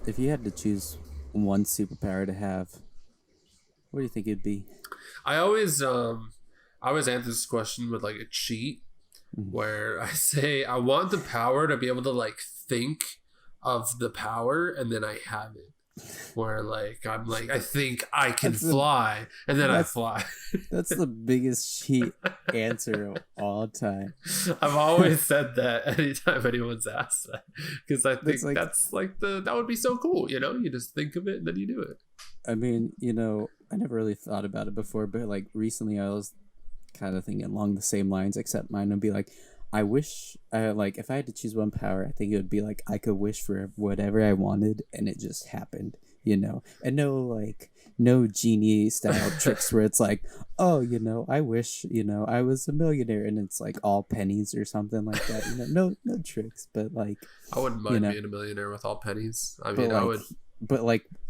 If you had to choose one superpower to have, what do you think it'd be? I always answer this question with like a cheat Mhm. where I say I want the power to be able to like think of the power and then I have it. Where like I'm like I think I can That's the fly and then I that's fly. that's the biggest cheat answer of all time. I've always said that anytime anyone's asked that because I That's think like, that's like that would be so cool. You just think of it and then you do it. I mean, I never really thought about it before, but like recently I was kind of thinking along the same lines, except mine would be like, I wish, like, if I had to choose one power, I think it would be like I could wish for whatever I wanted and it just happened, and no, like, no genie style tricks where it's like, oh, I wish, I was a millionaire and it's like all pennies or something like that, no tricks, but like, I wouldn't you mind know, being a millionaire with all pennies. I but mean, I like, would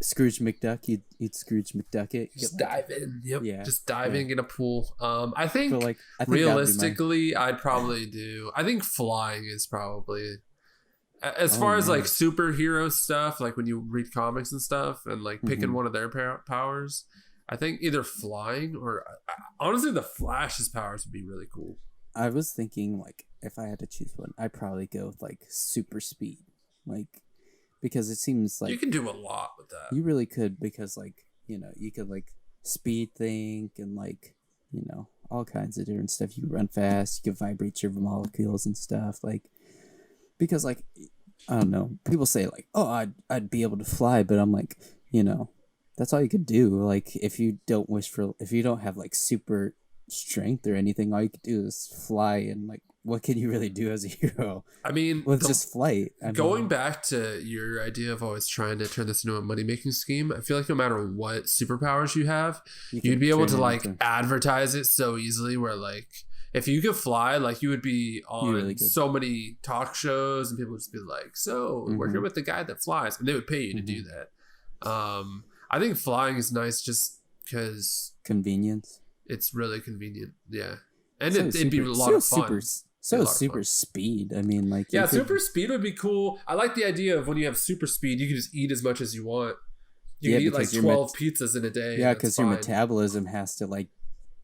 Scrooge McDuck, you'd Scrooge McDuck it, get just like, dive in. Yep, yeah, just yeah. diving in a pool. I But think like, I think that would be my. realistically, I'd probably do. I think flying is probably as Oh far as like man. superhero stuff, like when you read comics and stuff, and like picking Hmm. one of their powers. I think either flying or honestly, the Flash's powers would be really cool. I was thinking like if I had to choose one, I'd probably go with like super speed, like because it seems You like can do a lot with that. you really could because like you could like speed think and like all kinds of different stuff. You can run fast, you can vibrate your molecules and stuff like because like I don't know. People say like, "Oh, I'd be able to fly," but I'm like, that's all you could do. Like, if you don't have like super strength or anything, all you could do is fly. And like, what can you really do as a hero I mean, with just flight? I going mean, back to your idea of always trying to turn this into a money making scheme, I feel like no matter what superpowers you have, you you'd can be able turn to it like into advertise it so easily. Where like if you could fly, like you would be you really on good. so many talk shows, and people would just be like, "So we're Mm-hmm. here with the guy that flies," and they would pay you to Mm-hmm. do that. I think flying is nice just because Convenience. it's really convenient. Yeah, and So it'd be a super. lot of fun. Be a So lot of super fun. speed. I mean, like you Yeah, could. super speed would be cool. I like the idea of when you have super speed, you can just eat as much as you want. You Yeah, can eat like because 12 pizzas in a day, and yeah, that's because your fine. metabolism has to like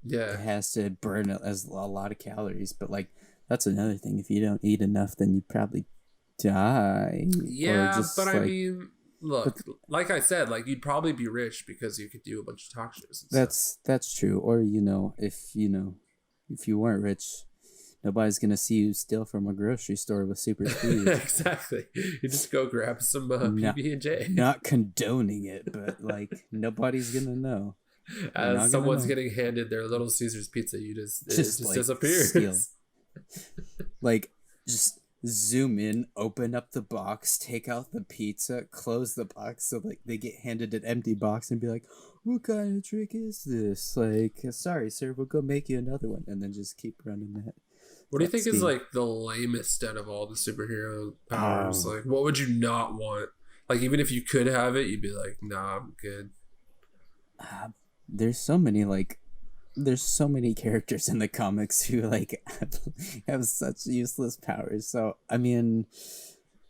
it Yeah. has to burn as a lot of calories. But like that's another thing. If you don't eat enough, then you probably die or Yeah, but just I like. mean, But look, like I said, like you'd probably be rich because you could do a bunch of talk shows and stuff. that's true. Or if you weren't rich, nobody's gonna see you steal from a grocery store with super speed. Exactly. You just go grab some Not PB and J not condoning it, but like nobody's gonna know. They're as not gonna someone's know. getting handed their Little Caesars pizza. You just it Just just like steal. disappears. Like just zoom in, open up the box, take out the pizza, close the box so like they get handed an empty box and be like, what kind of trick is this? Like, sorry sir, we'll go make you another one, and then just keep running What do you that think is scheme. like the lamest out of all the superhero powers? Oh, Like, what would you not want? Like, even if you could have it, you'd be like, nah, I'm good. uh, there's so many like there's so many characters in the comics who like have such useless powers. So I mean,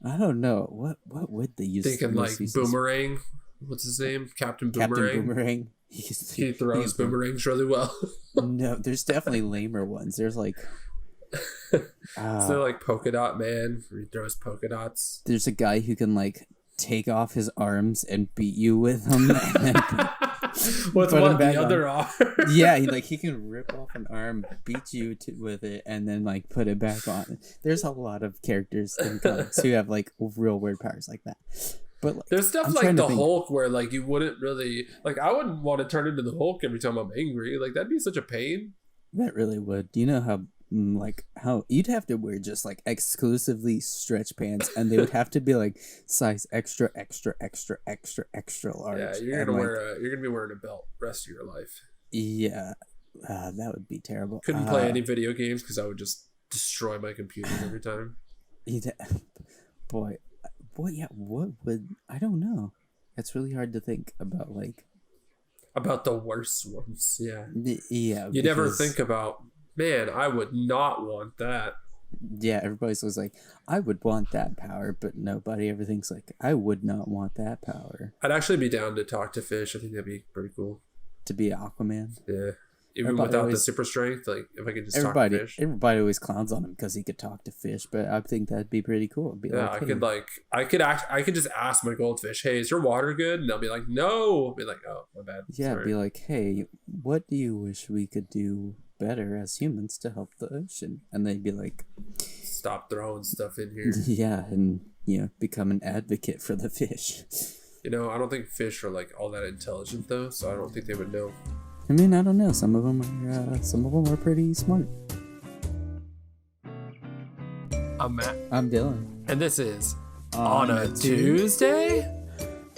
I don't know what would the Thinking like most useless Boomerang. What's his name? Captain Captain Boomerang. Boomerang. He He throws can throw. boomerangs really well. No, there's definitely lamer ones. There's like So uh like Polka Dot Man, where he throws polka dots. there's a guy who can like take off his arms and beat you with them and then What's put him what back the on. other arm? Yeah, he can rip off an arm, beat you with it, and then like put it back on. There's a lot of characters in comics who have like real weird powers like that. But like, There's stuff I'm like trying to the think. Hulk where like you wouldn't really like. I wouldn't want to turn into the Hulk every time I'm angry. Like that'd be such a pain. That really would. Do you know how like how you'd have to wear just like exclusively stretch pants, and they would have to be like size extra, extra, extra, extra, extra Yeah, large, you're and gonna like you're gonna be wearing a belt the rest of your life. yeah, that would be terrible. Couldn't play any video games because I would just destroy my computer every time. You'd- boy, yeah, what would I don't know. It's really hard to think about like About the worst ones, yeah. yeah You never because think about, man, I would not want that. Yeah, everybody's always like, I would want that power, but nobody ever thinks like, I would not want that power. I'd actually be down to talk to fish. I think that'd be pretty cool. To be Aquaman. Yeah. Even Everybody without the always, super strength, like if I could just talk to fish. everybody always clowns on him because he could talk to fish, but I think that'd be pretty cool. It'd be Yeah, like, I could just ask my goldfish, hey, is your water good? And they'll be like, no. I'll be like, oh, my bad. yeah, Sorry. be like, hey, what do you wish we could do better as humans to help the ocean? And they'd be like, stop throwing stuff in here. yeah, and become an advocate for the fish. I don't think fish are like all that intelligent though, so I don't think they would know. I mean, I don't know. Some of them are pretty smart. I'm Matt. I'm Dylan. And this is On a Tuesday?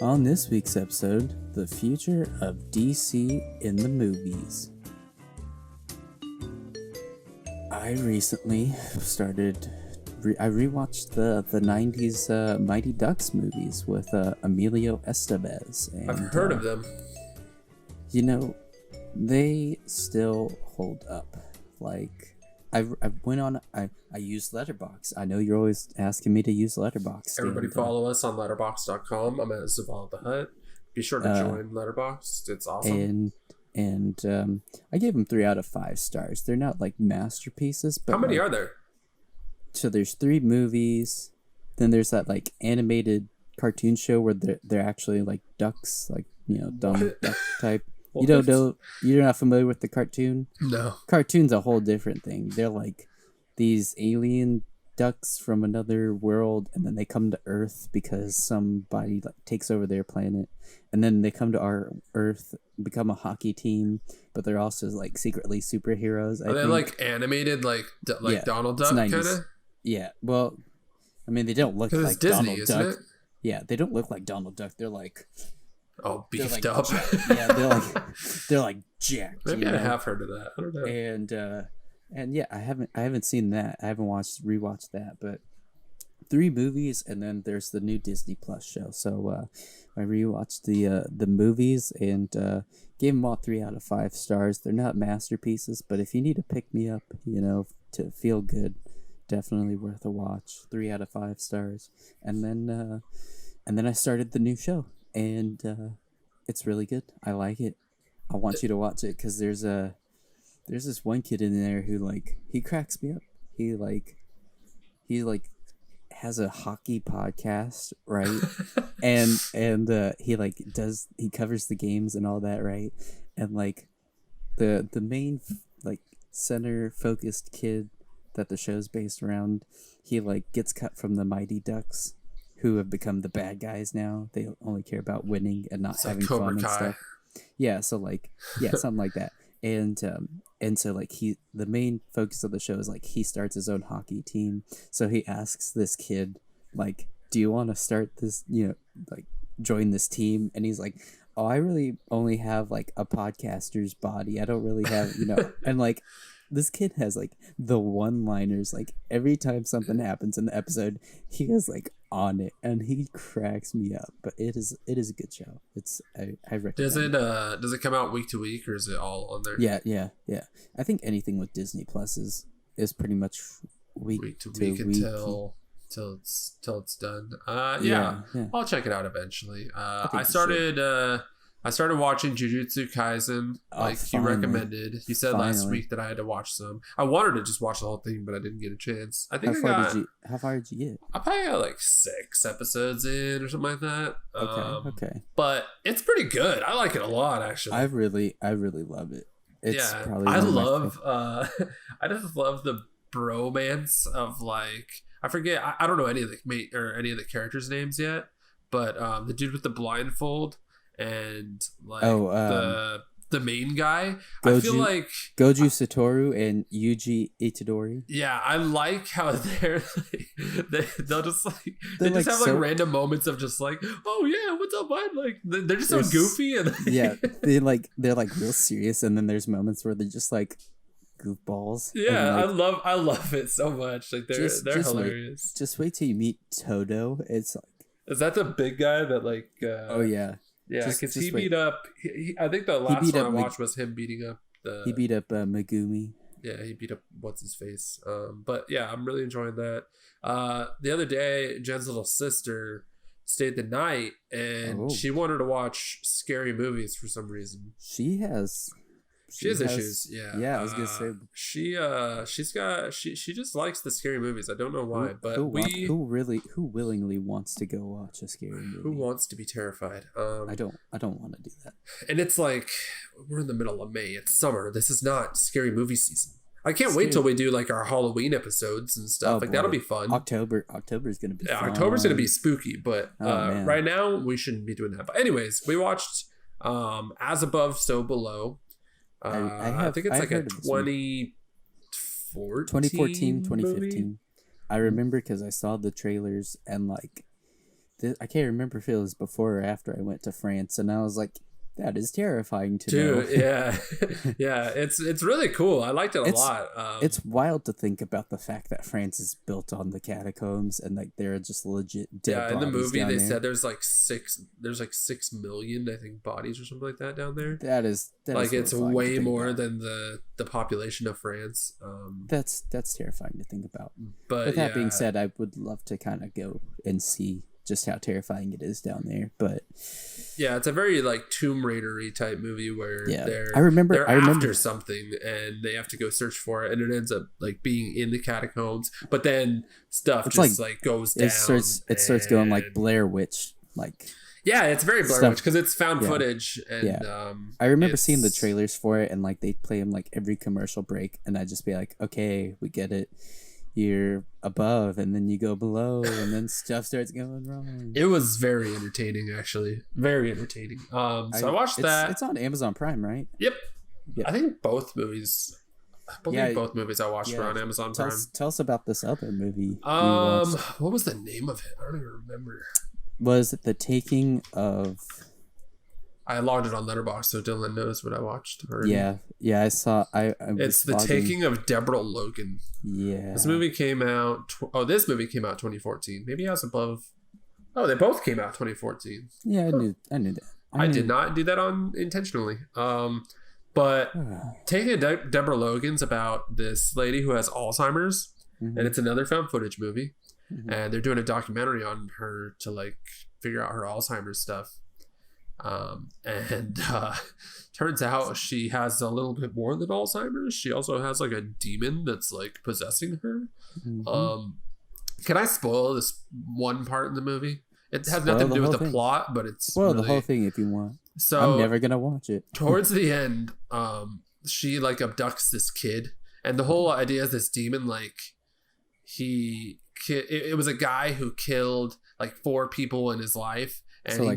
On this week's episode, the future of DC in the movies. I recently I rewatched the 90s Mighty Ducks movies with Emilio Estevez. And, I've heard of them. They still hold up. Like, I went on. I used Letterboxd. I know you're always asking me to use Letterboxd. Everybody follow us on letterboxd.com. I'm at Zaval the Hut. Be sure to join Letterboxd. It's awesome. And I gave them 3 out of 5 stars. They're not like masterpieces, but how many are there? So there's 3 movies. Then there's that like animated cartoon show where they're actually like ducks, like Donald Duck type. You don't know? You're not familiar with the cartoon? No. Cartoon's a whole different thing. They're like these alien ducks from another world, and then they come to Earth because somebody like takes over their planet, and then they come to our Earth, become a hockey team, but they're also like secretly superheroes. Are they like animated, like Donald Duck kind of? Yeah. Well, I mean, they don't look like Disney, Donald Duck. Yeah, they don't look like Donald Duck. They're like. Oh, beefed up. Yeah, they're like jacked. Maybe I have heard of that. I don't know. And yeah, I haven't seen that. I haven't rewatched that, but 3 movies, and then there's the new Disney Plus show. So I rewatched the movies and gave them all 3 out of 5 stars. They're not masterpieces, but if you need to pick me up, to feel good, definitely worth a watch. 3 out of 5 stars. And then I started the new show. And it's really good. I like it. I want you to watch it because there's this one kid in there who like he cracks me up. He has a hockey podcast, right? and he covers the games and all that, right? And like the main like center focused kid that the show's based around, he like gets cut from the Mighty Ducks, who have become the bad guys now. They only care about winning and not having fun and stuff. Yeah, so like something like that. And so like the main focus of the show is like he starts his own hockey team. So he asks this kid like, do you want to start this, like join this team? And he's like, oh, I really only have like a podcaster's body. I don't really have, and like this kid has like the one-liners, like every time something happens in the episode, he is like on it and he cracks me up. But it is a good show. I recommend it. Does it come out week to week or is it all on there? Yeah. I think anything with Disney Plus is pretty much week to week until it's done. Yeah. I'll check it out eventually. I started watching Jujutsu Kaisen, you recommended. You said last week that I had to watch some. I wanted to just watch the whole thing, but I didn't get a chance. I think how far did you get? I probably got like 6 episodes in or something like that. Okay. But it's pretty good. I like it a lot, actually. I really love it. It's probably I just love the bromance of like, I forget, I don't know any of the characters' names yet, but the dude with the blindfold and like the main guy, I feel like Goju Satoru and Yuji Itadori. Yeah, I like how they'll just like they just have like random moments of just like, oh yeah, what's up, bud? Like they're just so goofy and yeah, they're like real serious, and then there's moments where they're just like goofballs. Yeah, and, like, I love it so much. Like they're hilarious. Just wait till you meet Todo. It's like, is that the big guy that like? Oh yeah. Yeah, because he beat up. I think the last one I watched was him beating up. He beat up Megumi. Yeah, he beat up what's his face. But yeah, I'm really enjoying that. The other day, Jen's little sister stayed the night, and she wanted to watch scary movies for some reason. She has issues. Yeah, I was gonna say she just likes the scary movies. I don't know why, but who willingly wants to go watch a scary movie? Who wants to be terrified? I don't want to do that. And it's like we're in the middle of May. It's summer. This is not scary movie season. I can't wait till we do like our Halloween episodes and stuff. That'll be fun. October is gonna be fun. October's gonna be spooky, but right now we shouldn't be doing that. But anyways, we watched As Above, So Below. I think it's like a 2014, 2015. I remember because I saw the trailers and like I can't remember if it was before or after I went to France, and I was like, that is terrifying to know. Yeah. Yeah, it's really cool. I liked it a lot. It's wild to think about the fact that France is built on the catacombs and like there are just legit dead bodies. In the movie they there. said there's like 6 million, I think, bodies or something like that down there. That is like it's way more than the population of France. That's terrifying to think about. But with that being said, I would love to kind of go and see just how terrifying it is down there. But yeah, it's a very like Tomb Raider-y type movie where they're after something and they have to go search for it, and it ends up like being in the catacombs, but then stuff just like goes down. It starts going like Blair Witch, like it's very Blair Witch because it's found footage. And I remember seeing the trailers for it, and like they play them like every commercial break, and I'd just be like, okay, we get it. You're above and then you go below and then stuff starts going wrong. It was very entertaining, actually. Very entertaining. So I watched that. It's on Amazon Prime, right? Yep. I think both movies. Both movies I watched were on Amazon Prime. Tell us about this other movie. What was the name of it? I don't even remember. Was it The Taking of? I logged it on Letterboxd, so Dylan knows what I watched. Yeah, I saw. It's The Taking of Deborah Logan. Yeah, this movie came out. This movie came out 2014. Maybe As Above. Oh, they both came out 2014. Yeah, I knew that. I did not do that intentionally. But Taking of Deborah Logan's about this lady who has Alzheimer's, and it's another found footage movie, and they're doing a documentary on her to like figure out her Alzheimer's stuff. Turns out she has a little bit more than Alzheimer's. She also has like a demon that's like possessing her. Can I spoil this one part in the movie? It has nothing to do with the plot, but it's spoil the whole thing if you want. So I'm never gonna watch it. Towards the end, she like abducts this kid, and the whole idea is this demon like it was a guy who killed like 4 people in his life. And so, he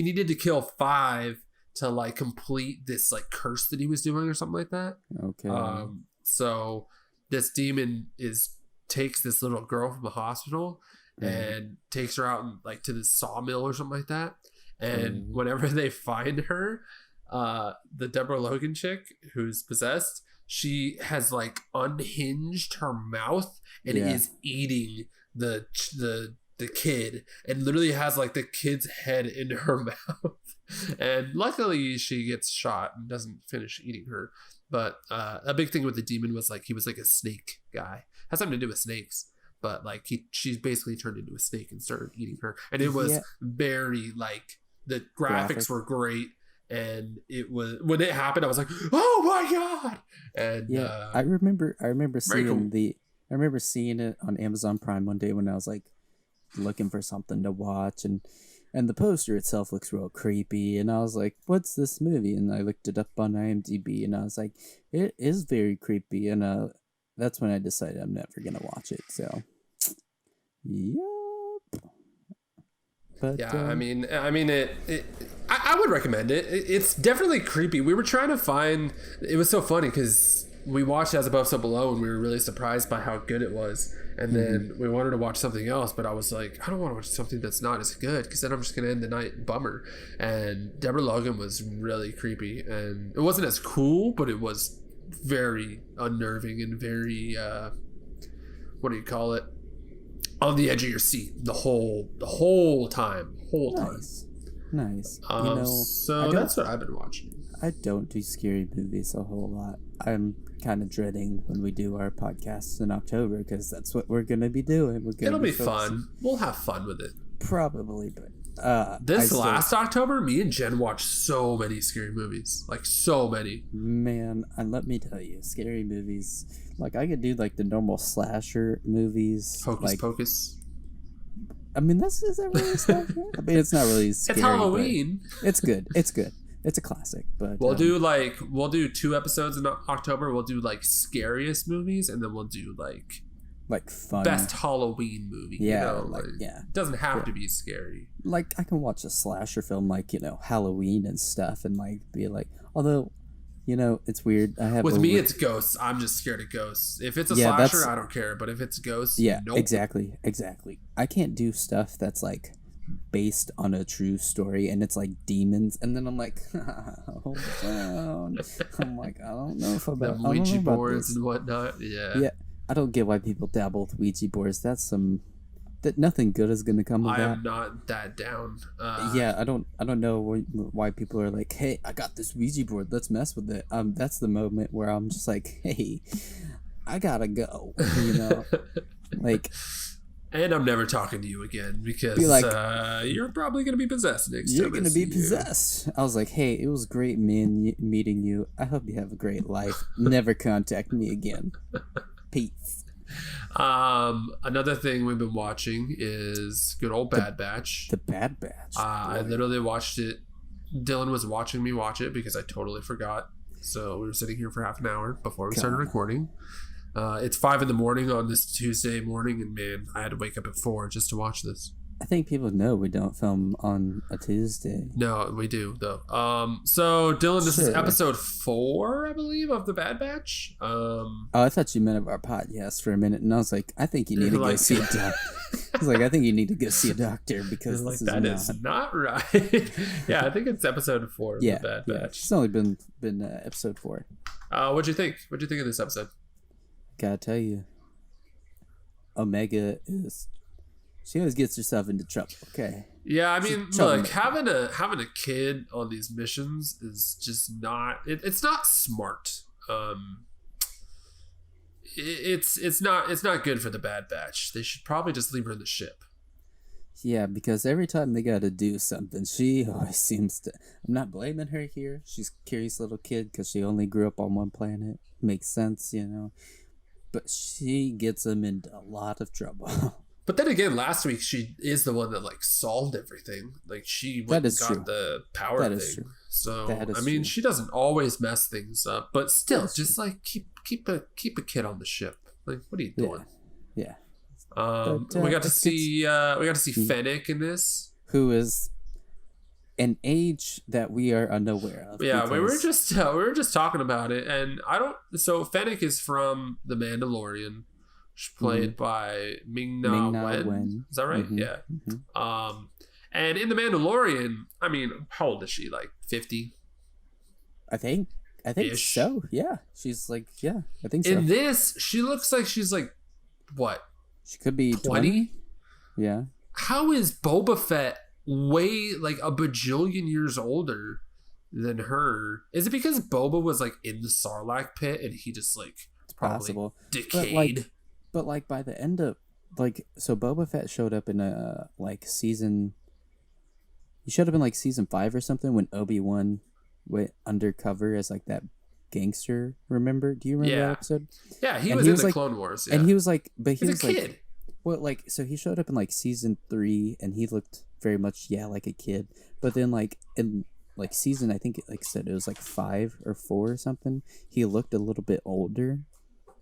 needed to kill 5 to like complete this like curse that he was doing or something like that. Okay. So this demon takes this little girl from the hospital and takes her out like to this sawmill or something like that. And whenever they find her, the Deborah Logan chick who's possessed, she has like unhinged her mouth and is eating the kid, and literally has like the kid's head in her mouth. And luckily she gets shot and doesn't finish eating her. But a big thing with the demon was like he was like a snake guy. Has something to do with snakes, but like she's basically turned into a snake and started eating her. And it was very like the graphics were great, and it was when it happened I was like, oh my god. And I remember seeing it on Amazon Prime one day when I was like looking for something to watch, and the poster itself looks real creepy, and I was like, what's this movie? And I looked it up on IMDb, and I was like, it is very creepy, and that's when I decided I'm never gonna watch it. So yep. But I mean I would recommend it. It's definitely creepy. We were trying to find, it was so funny because we watched As Above, So Below, and we were really surprised by how good it was. And then we wanted to watch something else, but I was like, I don't want to watch something that's not as good because then I'm just going to end the night bummer. And Deborah Logan was really creepy, and it wasn't as cool, but it was very unnerving and very, what do you call it? On the edge of your seat the whole time. Nice. So that's what I've been watching. I don't do scary movies a whole lot. I'm kind of dreading when we do our podcasts in October because that's what we're gonna be doing. It'll be fun. We'll have fun with it. Probably, but last October, me and Jen watched so many scary movies, like so many. Man, and let me tell you, scary movies. Like I could do like the normal slasher movies, Hocus Pocus. I mean, is that really a slasher? I mean, it's not really scary. It's Halloween. It's good. It's good. It's a classic. But we'll do 2 episodes in October. We'll do like scariest movies, and then we'll do like fun best Halloween movie. Yeah, it doesn't have to be scary. Like I can watch a slasher film like Halloween and stuff, and like be like, although. It's weird. It's ghosts. I'm just scared of ghosts. If it's a slasher, I don't care. But if it's ghosts, nope. Exactly. I can't do stuff that's like based on a true story and it's like demons, and then I'm like, hold on. I'm like, I don't know if about the Ouija boards and whatnot. Yeah. I don't get why people dabble with Ouija boards. That nothing good is gonna come of that. I am not that down. I don't know why people are like, hey, I got this Ouija board, let's mess with it. That's the moment where I'm just like, hey, I gotta go. Like, and I'm never talking to you again because you're probably gonna be possessed next time. You're gonna be possessed. I was like, hey, it was great meeting you. I hope you have a great life. Never contact me again. Peace. Another thing we've been watching is good old Bad Batch. The Bad Batch. I literally watched it. Dylan was watching me watch it because I totally forgot. So we were sitting here for half an hour before we started recording. It's 5 a.m. on this Tuesday morning, and man, I had to wake up at 4 just to watch this. I think people know we don't film on a Tuesday. No, we do though. So Dylan, this is episode 4, I believe, of the Bad Batch. I thought you meant of our podcast for a minute, and I was like, I think you need to go see a doctor. I was like, I think you need to go see a doctor because is not right. Yeah, I think it's episode 4 of the Bad Batch. It's only been episode 4. What'd you think? What'd you think of this episode? Gotta tell you, Omega she always gets herself into trouble. Okay. Yeah, I mean, look, having a kid on these missions is just not. It's not smart. It's not good for the Bad Batch. They should probably just leave her in the ship. Yeah, because every time they got to do something, she always seems to. I'm not blaming her here. She's a curious little kid because she only grew up on one planet. Makes sense, But she gets them into a lot of trouble. But then again, last week she is the one that solved everything. She got the power thing. True. So I mean, she doesn't always mess things up, but still, just keep a kid on the ship. What are you doing? Yeah. We got to see Fennec in this, who is an age that we are unaware of. Yeah, we were just talking about it, and So Fennec is from The Mandalorian. She's played by Ming-Na Wen. Is that right? Mm-hmm. Yeah. Mm-hmm. And in The Mandalorian, I mean, how old is she? 50? I think Ish. So. Yeah. She's I think so. In this, she looks like she's what? She could be 20? Yeah. How is Boba Fett way a bajillion years older than her? Is it because Boba was in the Sarlacc pit and he just it's probably possible. Decayed? But by the end of so Boba Fett showed up in a season. He showed up in season 5 or something when Obi-Wan went undercover as that gangster. Remember? Do you remember that episode? Yeah, he was in the Clone Wars. Yeah. And he was but he was a kid. Well, so he showed up in season 3, and he looked very much like a kid. But then in season, I think I said it was 5 or 4 or something. He looked a little bit older.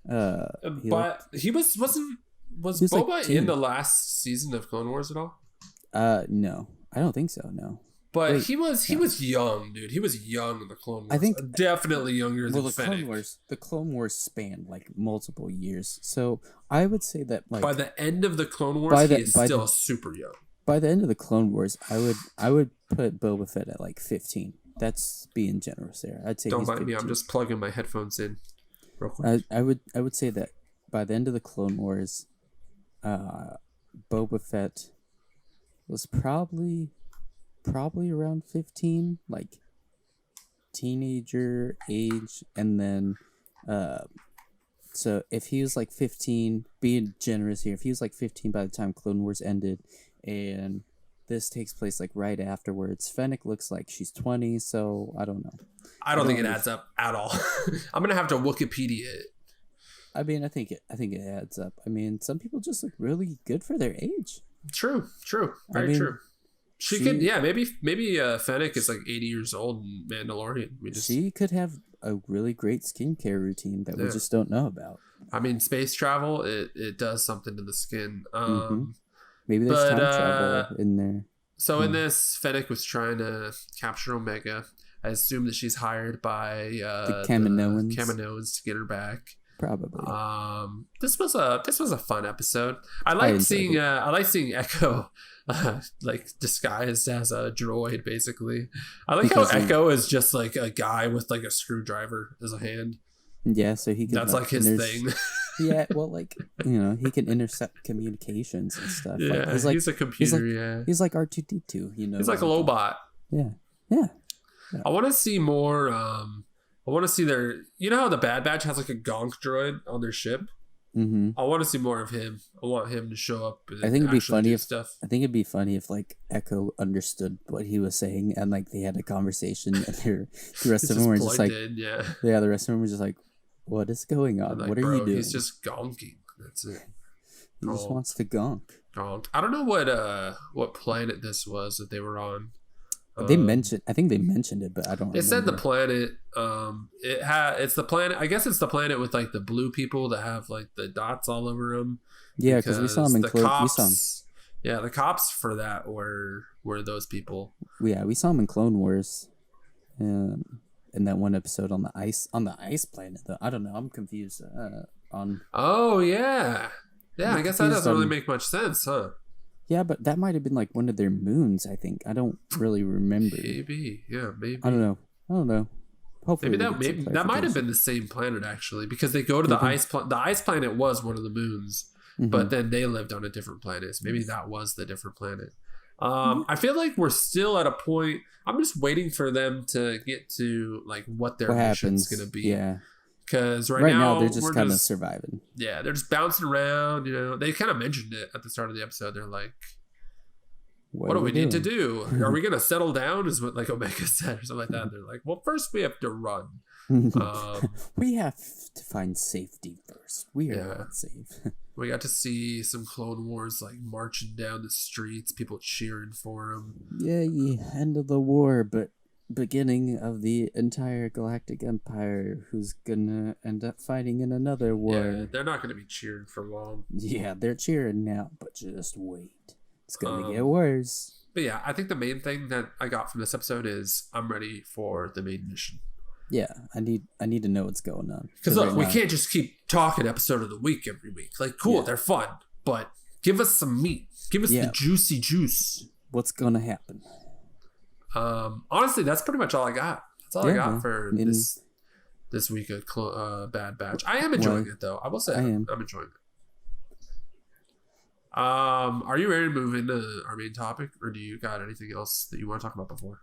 But he was Boba in the last season of Clone Wars at all? No, I don't think so. No, but wait, he was young, dude. He was young in the Clone Wars. I think definitely younger than Fennec. The Clone Wars spanned multiple years, so I would say that by the end of the Clone Wars, he is still super young. By the end of the Clone Wars, I would put Boba Fett at 15. That's being generous there. I'd say. Don't mind me. I'm just plugging my headphones in. Real quick. I would say that by the end of the Clone Wars, Boba Fett was probably around 15, teenager age, and then So if he was like 15, being generous here, if he was like 15 by the time Clone Wars ended, and this takes place like right afterwards, Fennec looks like she's 20, so I don't know. I don't think it adds up at all. I'm gonna have to Wikipedia it. I mean, I think it adds up. I mean, some people just look really good for their age. True, very true. She could, maybe Fennec is like 80 years old in Mandalorian. She could have a really great skincare routine that we just don't know about. I mean, space travel, it does something to the skin. Maybe there's time travel in there. So in this, Fennec was trying to capture Omega. I assume that she's hired by the Kaminoans to get her back. Probably. This was a fun episode. I liked seeing Echo like disguised as a droid, basically. I like how Echo is just like a guy with like a screwdriver as a hand. Yeah, so he can. That's like his thing. Yeah, well, like, you know, he can intercept communications and stuff. Yeah, like, he's a computer. He's like R2-D2. You know, he's like a Lobot. Yeah. I want to see more. I want to see their. You know how the Bad Batch has like a Gonk droid on their ship. Mm-hmm. I want to see more of him. I want him to show up. I think it'd be funny if like Echo understood what he was saying and like they had a conversation and the rest of them were just like, the rest of them were just like, what is going on? Like, what are you doing? He's just gonking. That's it. He just wants to gonk. I don't know what planet this was that they were on. I think they mentioned it, but I don't. They said the planet. It's the planet. I guess it's the planet with like the blue people that have like the dots all over them. Yeah, because we saw them in Yeah, the cops for that were those people. Yeah, we saw them in Clone Wars, in that one episode on the ice planet. Though I don't know. I'm confused. Oh yeah. I guess that doesn't really make much sense, huh? Yeah, but that might have been like one of their moons, I think. I don't really remember. Maybe. Yeah, maybe. I don't know. Hopefully that might have been the same planet, actually, because they go to the ice planet. The ice planet was one of the moons, but then they lived on a different planet. So maybe that was the different planet. I feel like we're still at a point. I'm just waiting for them to get to like what their mission's going to be. Yeah. Because right now they're just kind of surviving. Yeah, they're just bouncing around. You know, they kind of mentioned it at the start of the episode. They're like, "What do we need to do? Are we gonna settle down?" Is what like Omega said or something like that. And they're like, "Well, first we have to run. We have to find safety first. We are not safe." We got to see some Clone Wars like marching down the streets, people cheering for them. Yeah, end of the war, but beginning of the entire galactic empire who's gonna end up fighting in another war. Yeah, they're not gonna be cheering for long. Yeah, they're cheering now, but just wait. It's gonna get worse. But yeah, I think the main thing that I got from this episode is I'm ready for the main mission. Yeah, I need to know what's going on. Because look, we can't just keep talking episode of the week every week. Like, cool, they're fun, but give us some meat. Give us the juicy juice. What's gonna happen? Honestly, that's pretty much all I got. That's all I got for this week of Bad Batch. I am enjoying it, though. I will say I'm enjoying it. Are you ready to move into our main topic, or do you got anything else that you want to talk about before?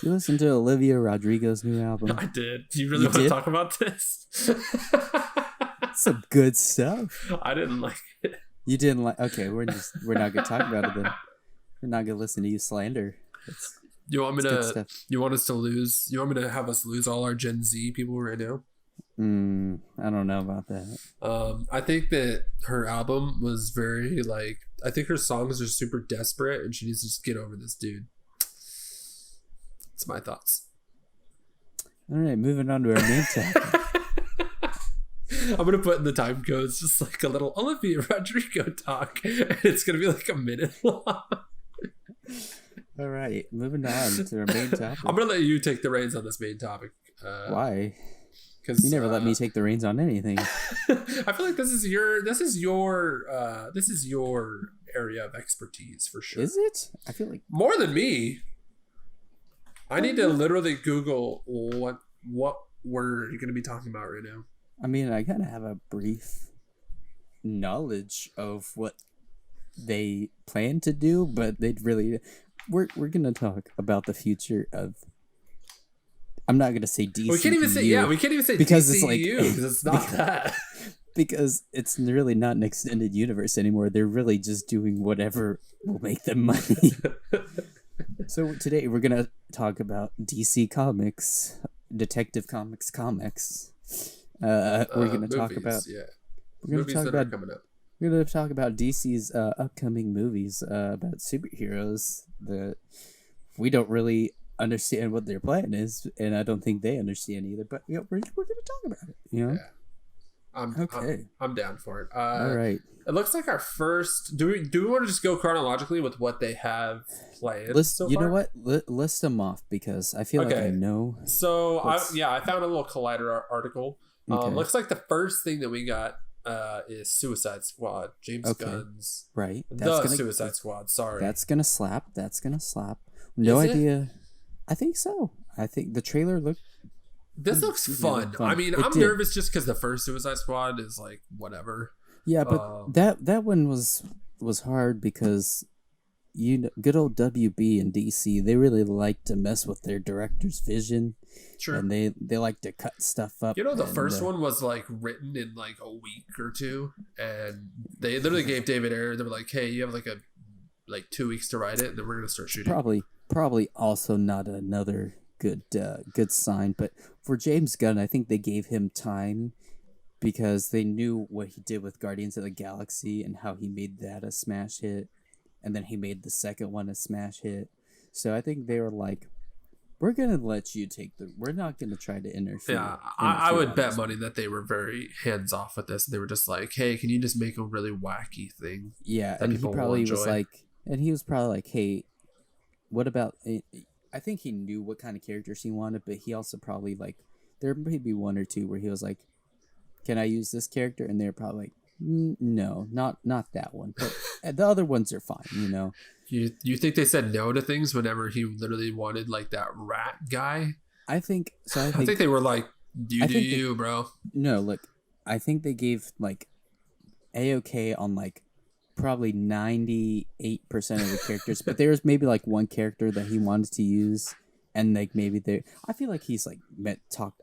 Did you listen to Olivia Rodrigo's new album? I did. Do you really want to talk about this? Some good stuff. I didn't like it. You didn't like? Okay, we're not gonna talk about it then. We're not gonna listen to you slander. You want me to? You want us to lose? You want me to have us lose all our Gen Z people right now? I don't know about that. I think that her album was very like. I think her songs are super desperate, and she needs to just get over this dude. That's my thoughts. All right, moving on to our main topic. I'm going to put in the time codes just like a little Olivia Rodrigo talk. And it's going to be like a minute long. All right, moving on to our main topic. I'm going to let you take the reins on this main topic. Why? Because you never let me take the reins on anything. I feel like this is your area of expertise for sure. Is it? I feel like more than me. I need to literally Google what we're going to be talking about right now. I mean, I kind of have a brief knowledge of what they plan to do, but they'd really... We're going to talk about the future of I'm not gonna say DCEU. We can't even say we can't even say because DCEU because it's not that. Because it's really not an extended universe anymore. They're really just doing whatever will make them money. So today we're gonna talk about DC Comics, Detective Comics. We're gonna talk about We're gonna talk about coming up. We're gonna talk about DC's upcoming movies about superheroes that we don't really understand what their plan is, and I don't think they understand either. But we're gonna talk about it. You know. Yeah. I'm down for it. All right. It looks like our first. Do we want to just go chronologically with what they have planned? So you far? Know what? List them off because I feel like I know. So I found a little Collider article. Okay. Looks like the first thing that we got is Suicide Squad. James Gunn's Suicide Squad. Sorry, that's gonna slap. No idea. I think so. I think the trailer looked. This looks fun. I mean, I'm nervous just because the first Suicide Squad is like whatever. Yeah, but that one was hard because good old WB and DC, they really like to mess with their director's vision. Sure. And they like to cut stuff up. You know, the first one was like written in like a week or two, and they literally gave David Ayer. They were like, "Hey, you have like 2 weeks to write it, and then we're gonna start shooting." Probably also not another good sign, but for James Gunn, I think they gave him time because they knew what he did with Guardians of the Galaxy and how he made that a smash hit, and then he made the second one a smash hit. So I think they were like, we're gonna let you we're not gonna try to interfere. Yeah, I would bet money that they were very hands off with this. They were just like, hey, can you just make a really wacky thing? Yeah, and he probably was like, hey, what about I think he knew what kind of characters he wanted, but he also probably like there may be one or two where he was like, "Can I use this character?" And they're probably like, "No, not that one." But the other ones are fine, you know. You think they said no to things whenever he literally wanted like that rat guy? I think they were like, bro." No, look, I think they gave like A-OK on like probably 98% of the characters, but there was maybe like one character that he wanted to use, and like maybe I feel like he's like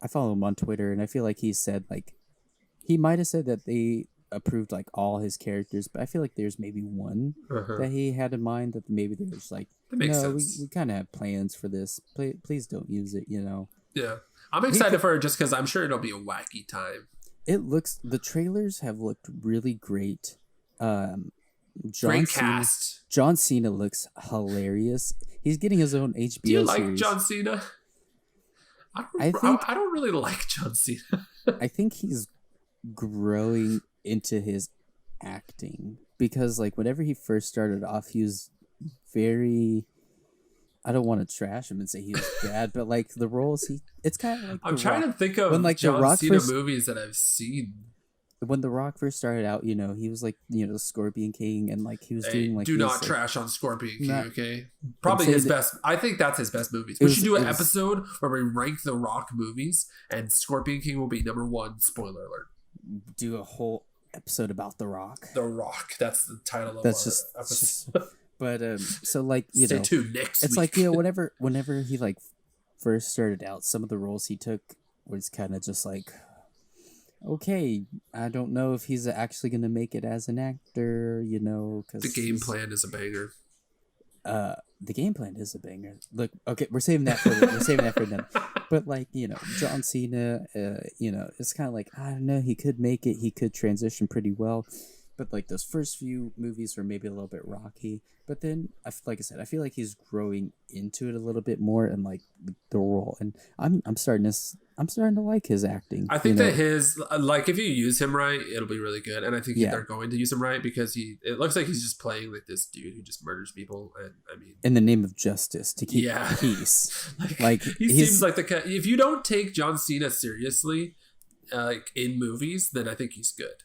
I follow him on Twitter, and I feel like he said like he might have said that they approved like all his characters, but I feel like there's maybe one that he had in mind that maybe they were just like, no, we kind of have plans for this. Please don't use it, you know. Yeah, I'm excited for it just because I'm sure it'll be a wacky time. The trailers have looked really great. Great cast. John Cena looks hilarious. He's getting his own HBO series. Do you like John Cena? I don't really like John Cena. I think he's growing into his acting because like whenever he first started off, he was very. I don't want to trash him and say he was bad, but like the roles it's kind of like I'm trying to think of when, like, John Cena movies that I've seen. When The Rock first started out, you know, he was like, you know, the Scorpion King, and like he was doing like. Do not trash on Scorpion King, okay? Probably his best. I think that's his best movies. We should do an episode where we rank The Rock movies, and Scorpion King will be number one. Spoiler alert. Do a whole episode about The Rock. The Rock. That's the title of our episode. But so like you know, stay tuned next it's week. Like you know, whenever he like first started out, some of the roles he took was kind of just like. Okay, I don't know if he's actually going to make it as an actor, you know, because the game plan is a banger. The game plan is a banger. Look, okay, we're saving that for them. But like, you know, John Cena, you know, it's kind of like I don't know. He could make it. He could transition pretty well. But like those first few movies were maybe a little bit rocky. But then, like I said, I feel like he's growing into it a little bit more and like the role. And I'm starting to like his acting. I think that his like if you use him right, it'll be really good. And I think they're going to use him right because it looks like he's just playing like this dude who just murders people. And I mean, in the name of justice to keep peace. like he seems like if you don't take John Cena seriously, like in movies, then I think he's good.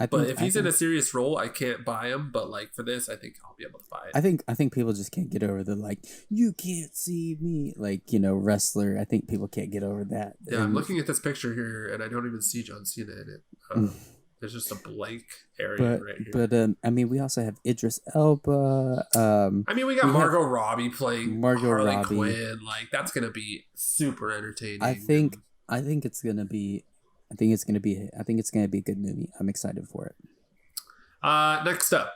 But if he's in a serious role, I can't buy him. But like for this, I think I'll be able to buy it. I think people just can't get over the like you can't see me like you know wrestler. I think people can't get over that. Yeah, I'm looking at this picture here, and I don't even see John Cena in it. There's just a blank area right here. But I mean, we also have Idris Elba. I mean, we got Margot Robbie playing Harley Robbie. Quinn. Like, that's gonna be super entertaining. I think it's gonna be. I think it's gonna be a good movie. I'm excited for it. Next up,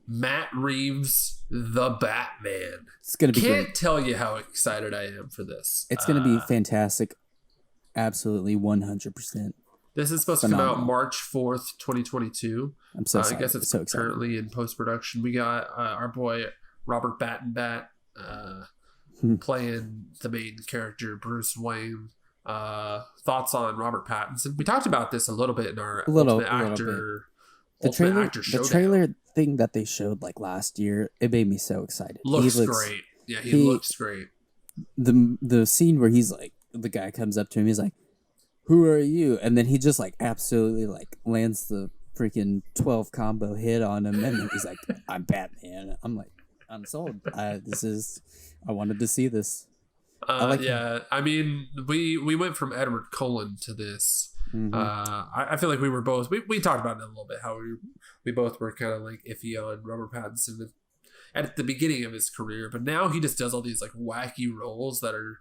Matt Reeves, the Batman. It's gonna be. Can't tell you how excited I am for this. It's gonna be fantastic. Absolutely, 100%. This is supposed to come out March 4th, 2022. I'm so excited. I guess it's so currently in post-production. We got our boy Robert Bat playing the main character, Bruce Wayne. Thoughts on Robert Pattinson? We talked about this a little bit in our Ultimate Actor the trailer thing that they showed like last year, it made me so excited. Looks great. Yeah, he looks great. The scene where he's like, the guy comes up to him, he's like, "Who are you?" And then he just like absolutely like lands the freaking 12 combo hit on him, and then he's like, "I'm Batman." I'm like, I'm sold. I wanted to see this. I mean, we went from Edward Cullen to this. Mm-hmm. I feel like we were both we talked about it a little bit, how we both were kind of like iffy on Robert Pattinson at the beginning of his career, but now he just does all these like wacky roles that are.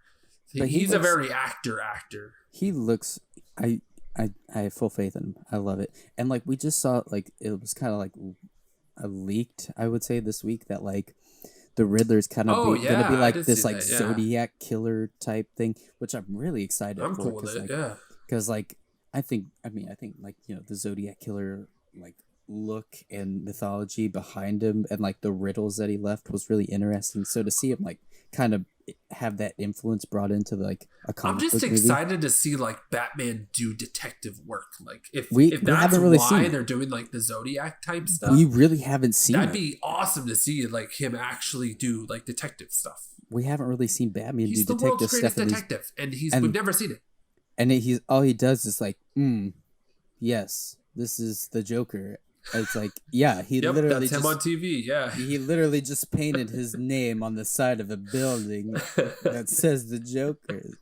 He's a very actor. He looks. I have full faith in him. I love it. And like we just saw, like it was kind of like a leaked, I would say, this week that like the Riddler's kind of gonna be like this like Zodiac killer type thing, which I'm really excited for. I'm cool with it. Like, because like I think like, you know, the Zodiac killer like look and mythology behind him and like the riddles that he left was really interesting. So to see him like kind of have that influence brought into like a comic book movie. I'm just excited to see like Batman do detective work. Like if that's really why they're doing like the Zodiac type stuff, we really haven't seen. That'd be awesome to see like him actually do like detective stuff. We haven't really seen Batman do detective stuff. He's the world's greatest detective, and we've never seen it. And he's all he does is like, yes, this is the Joker. It's like, yeah, he literally that's him on TV. Yeah, he literally just painted his name on the side of a building that says the Joker.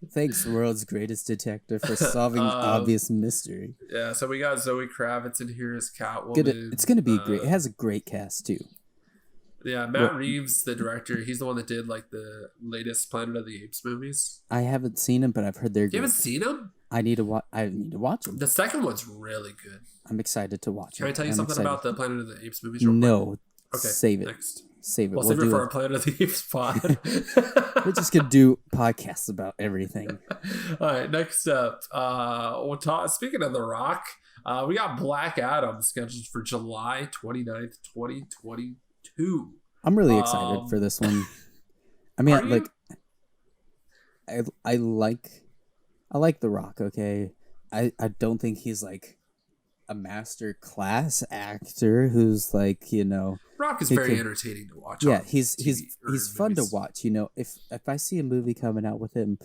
Thanks, world's greatest detective, for solving obvious mystery. Yeah, so we got Zoe Kravitz in here as Catwoman. It's gonna be great. It has a great cast too. Yeah, Matt Reeves, the director, he's the one that did like the latest Planet of the Apes movies. I haven't seen them, but I've heard they're good. You haven't seen them? I need to watch them. The second one's really good. I'm excited to watch it. Can I tell you something about the Planet of the Apes movies? No. Okay. Save it. Next. Save it. We'll save it for our Planet of the Apes pod. We're just gonna do podcasts about everything. All right. Next up, we'll talk. Speaking of The Rock, we got Black Adam scheduled for July 29th, 2022. I'm really excited for this one. I mean, I like The Rock. Okay, I don't think he's like a master class actor who's like, you know, Rock is very entertaining to watch. Yeah, he's fun to watch. You know, if I see a movie coming out with him,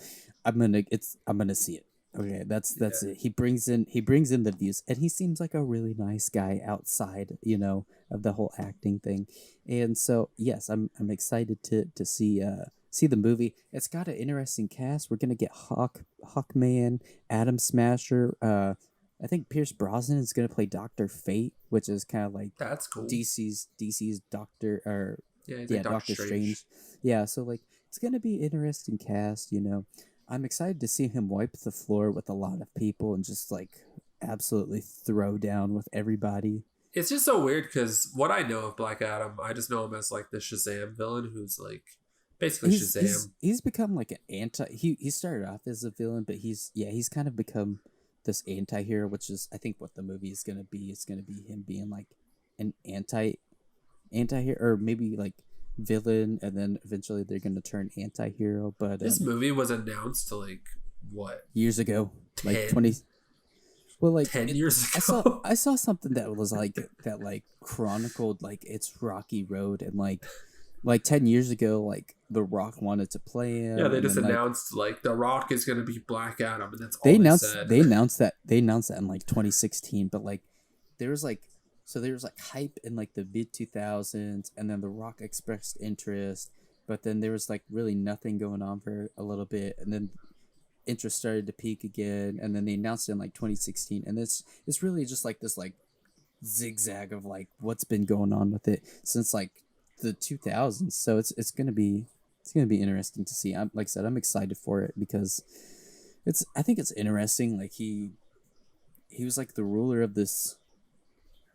I'm gonna see it. Okay, that's it. He brings in the views, and he seems like a really nice guy outside, you know, of the whole acting thing. And so yes, I'm excited to see the movie. It's got an interesting cast. We're gonna get Hawkman, Atom Smasher. I think Pierce Brosnan is gonna play Dr. Fate, which is kind of like that's cool. DC's Doctor, or like Doctor Strange. Yeah, so like it's gonna be an interesting cast. You know, I'm excited to see him wipe the floor with a lot of people and just like absolutely throw down with everybody. It's just so weird because what I know of Black Adam, I just know him as like the Shazam villain who's like basically Shazam. He's become like an he started off as a villain, but he's kind of become this anti-hero, which is I think what the movie is going to be. It's going to be him being like an anti-hero, or maybe like villain, and then eventually they're going to turn anti-hero. But this movie was announced like what years ago, 10? Like 20. Well, like 10 years ago. I saw something that was like that, like chronicled like its rocky road, and like 10 years ago, like The Rock wanted to play him. Yeah, they just announced like The Rock is going to be Black Adam, and that's all they said. They announced that in like 2016, but like there was like hype in like the mid 2000s, and then The Rock expressed interest, but then there was like really nothing going on for a little bit, and then interest started to peak again, and then they announced it in like 2016, and it's really just like this like zigzag of like what's been going on with it since like the 2000s. So it's gonna be interesting to see. I'm like I said, I'm excited for it because I think it's interesting. Like he was like the ruler of this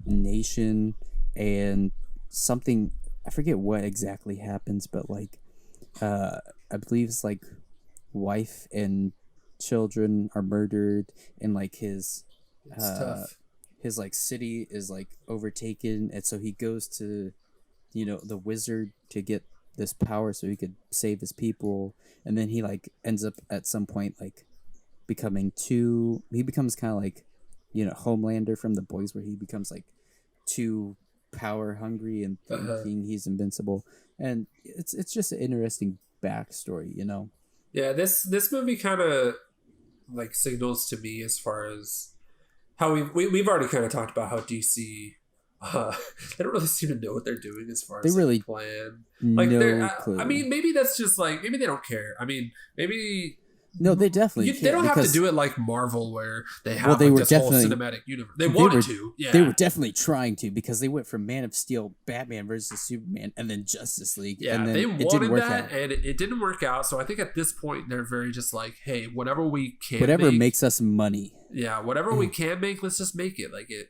nation, and something, I forget what exactly happens, but like I believe it's like wife and children are murdered, and like his his like city is like overtaken, and so he goes to the wizard to get this power so he could save his people, and then he like ends up at some point like he becomes kind of like Homelander from The Boys, where he becomes like too power hungry and thinking he's invincible, and it's just an interesting backstory. Yeah, this movie kind of like signals to me as far as how we've already kind of talked about how DC they don't really seem to know what they're doing as far as like, plan. Like clue. I mean, maybe that's just like maybe they don't care. I mean, maybe. No, they definitely they don't have to do it like Marvel, where they have like this whole cinematic universe. They wanted to. Yeah, they were definitely trying to, because they went from Man of Steel, Batman versus Superman, and then Justice League. Yeah, and then they wanted that, and it didn't work out. So I think at this point they're very just like, hey, whatever we can, makes us money. Yeah, whatever we can make, let's just make it. Like it.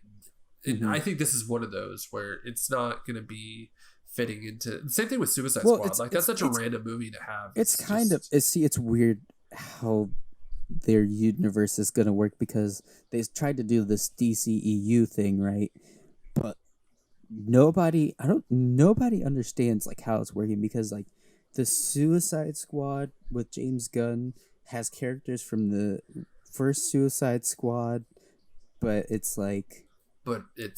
And I think this is one of those where it's not going to be fitting into the same thing with Suicide Squad. Like that's such a random movie to have. It's weird how their universe is going to work, because they tried to do this DCEU thing, right? But nobody understands like how it's working, because like the Suicide Squad with James Gunn has characters from the first Suicide Squad, but it's like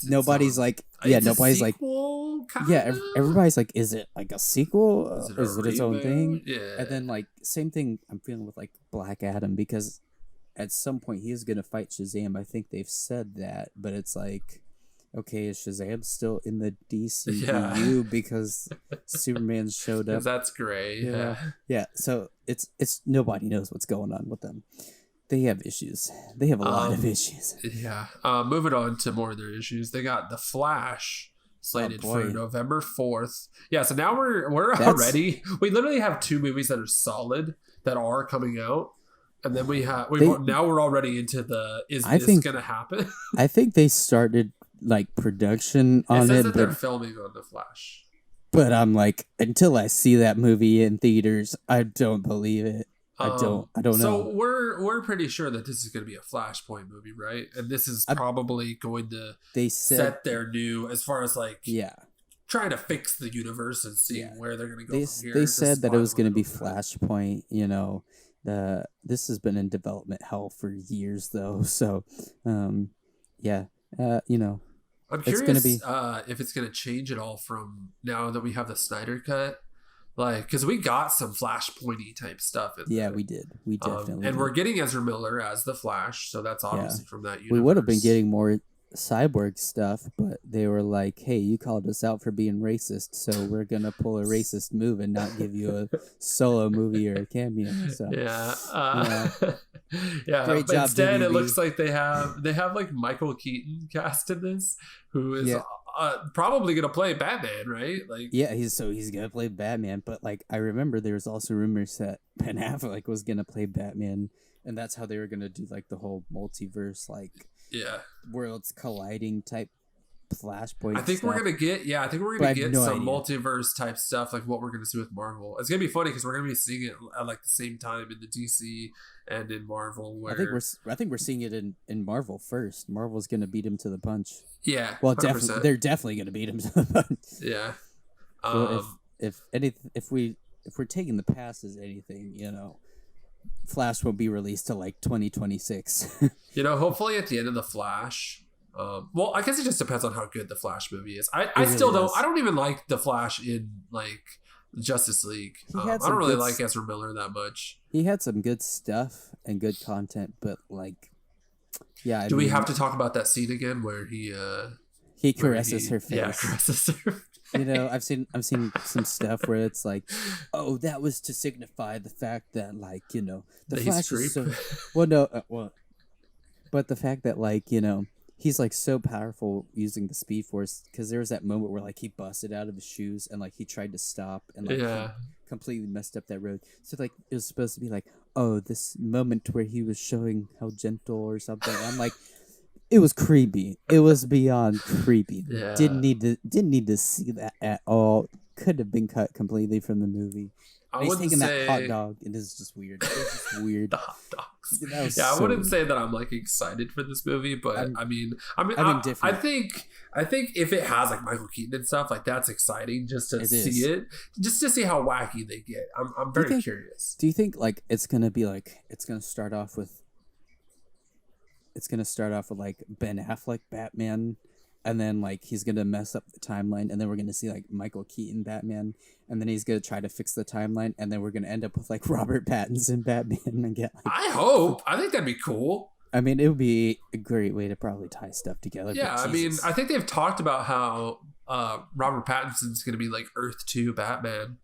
nobody's like nobody's like everybody's like, is it like a sequel? Is it its own thing? Yeah. And then like same thing I'm feeling with like Black Adam, because at some point he is gonna fight Shazam. I think they've said that, but it's like, okay, is Shazam still in the DCU because Superman showed up? That's great. Yeah. So it's nobody knows what's going on with them. They have issues. They have a lot of issues. Yeah. Moving on to more of their issues. They got The Flash slated for November 4th. Yeah, so now we're already. We literally have 2 movies that are solid that are coming out. And then now we're already into the is this gonna happen? I think they started like production on it. Says that they're filming on The Flash. But I'm like, until I see that movie in theaters, I don't believe it. I don't know. So we're pretty sure that this is going to be a Flashpoint movie, right? And this is probably going to set their new, as far as like trying to fix the universe and seeing where they're going to go from here. They said that it was going to be Flashpoint. This has been in development hell for years though. So I'm curious if it's going to change at all from now that we have the Snyder Cut. Like, because we got some Flashpointy type stuff in there. We did. We definitely and we're getting Ezra Miller as the Flash, so that's obviously from that universe. We would have been getting more Cyborg stuff, but they were like, hey, you called us out for being racist, so we're going to pull a racist move and not give you a solo movie or a cameo. So yeah. Great job, instead, WB. It looks like they have like Michael Keaton cast in this, who is probably gonna play Batman, right? Like, he's gonna play Batman. But like, I remember there was also rumors that Ben Affleck was gonna play Batman, and that's how they were gonna do like the whole multiverse, like worlds colliding type Flashpoint. I think we're gonna get some multiverse type stuff, like what we're gonna see with Marvel. It's gonna be funny because we're gonna be seeing it at like the same time in the DC and in Marvel. Where I think we're seeing it in Marvel first. Marvel's gonna beat him to the punch. Yeah, well, they're definitely gonna beat him to the punch. Yeah. Well, if we're taking the past as anything, Flash won't be released till like 2026. Hopefully at the end of the Flash. Well, I guess it just depends on how good the Flash movie is. I still don't. I don't even like the Flash in like Justice League. I don't really like Ezra Miller that much. He had some good stuff and good content, but like, yeah. Do we have to talk about that scene again where he caresses her face? Yeah, caresses her. I've seen some stuff where it's like, oh, that was to signify the fact that like the Flash is so but the fact that like he's like so powerful using the Speed Force, because there was that moment where like he busted out of his shoes and like he tried to stop and like he completely messed up that road. So like it was supposed to be like, oh, this moment where he was showing how gentle or something. I'm like, it was creepy. It was beyond creepy. Yeah. Didn't need to see that at all. Could have been cut completely from the movie. He's taking that hot dog, and it's just weird. It's just weird. The hot dogs. I wouldn't say that I'm like excited for this movie, but I think if it has like Michael Keaton and stuff, like that's exciting just to see it, just to see how wacky they get. I'm very curious. Do you think like it's gonna start off with like Ben Affleck Batman, and then like he's gonna mess up the timeline, and then we're gonna see like Michael Keaton Batman, and then he's gonna try to fix the timeline, and then we're gonna end up with like Robert Pattinson Batman again? I think that'd be cool. I mean, it would be a great way to probably tie stuff together. Yeah, I mean, I think they've talked about how Robert Pattinson's gonna be like Earth 2 Batman.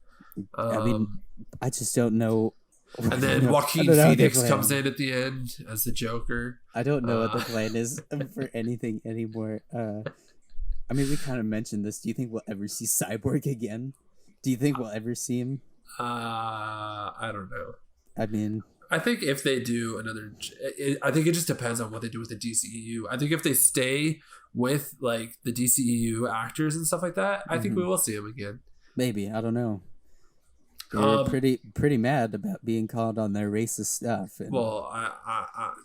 I mean, I just don't know. And then Joaquin Phoenix comes in at the end as the Joker. I don't know what the plan is for anything anymore. I mean, we kind of mentioned this. Do you think we'll ever see Cyborg again? Do you think we'll ever see him? I don't know. I mean, I think if they do another, I think it just depends on what they do with the DCEU. I think if they stay with like the DCEU actors and stuff like that, I think we will see him again. Maybe. I don't know. They're pretty mad about being called on their racist stuff. And... Well, I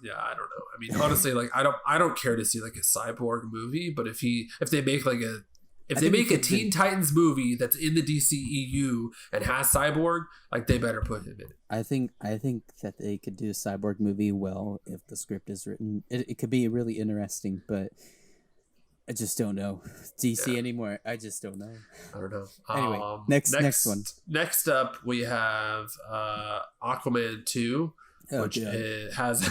don't know. I mean, honestly, like I don't care to see like a Cyborg movie, but if they make like a Teen Titans movie that's in the DCEU and has Cyborg, like they better put him in it. I think that they could do a Cyborg movie well if the script is written. It could be really interesting, but I just don't know DC anymore. I just don't know. I don't know. Anyway, next one. Next up, we have Aquaman 2, which has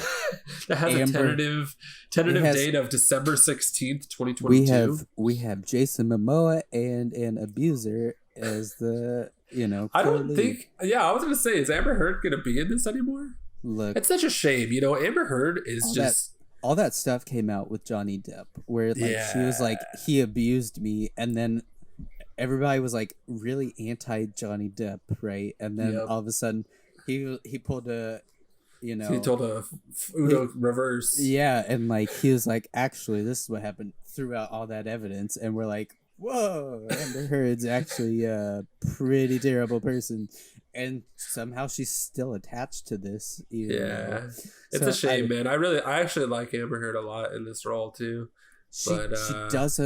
a tentative date of December 16th, 2022. We have Jason Momoa and an abuser as the I don't think. Yeah, I was gonna say, is Amber Heard gonna be in this anymore? Look, it's such a shame. Amber Heard is all that stuff came out with Johnny Depp, where like she was like, he abused me, and then everybody was like really anti Johnny Depp, right? And then all of a sudden he pulled a he told a Udo reverse. Yeah, and like he was like, actually, this is what happened, throughout all that evidence, and we're like, whoa, Amber Heard's actually a pretty terrible person. And somehow she's still attached to this. It's a shame, man. I actually like Amber Heard a lot in this role too. She does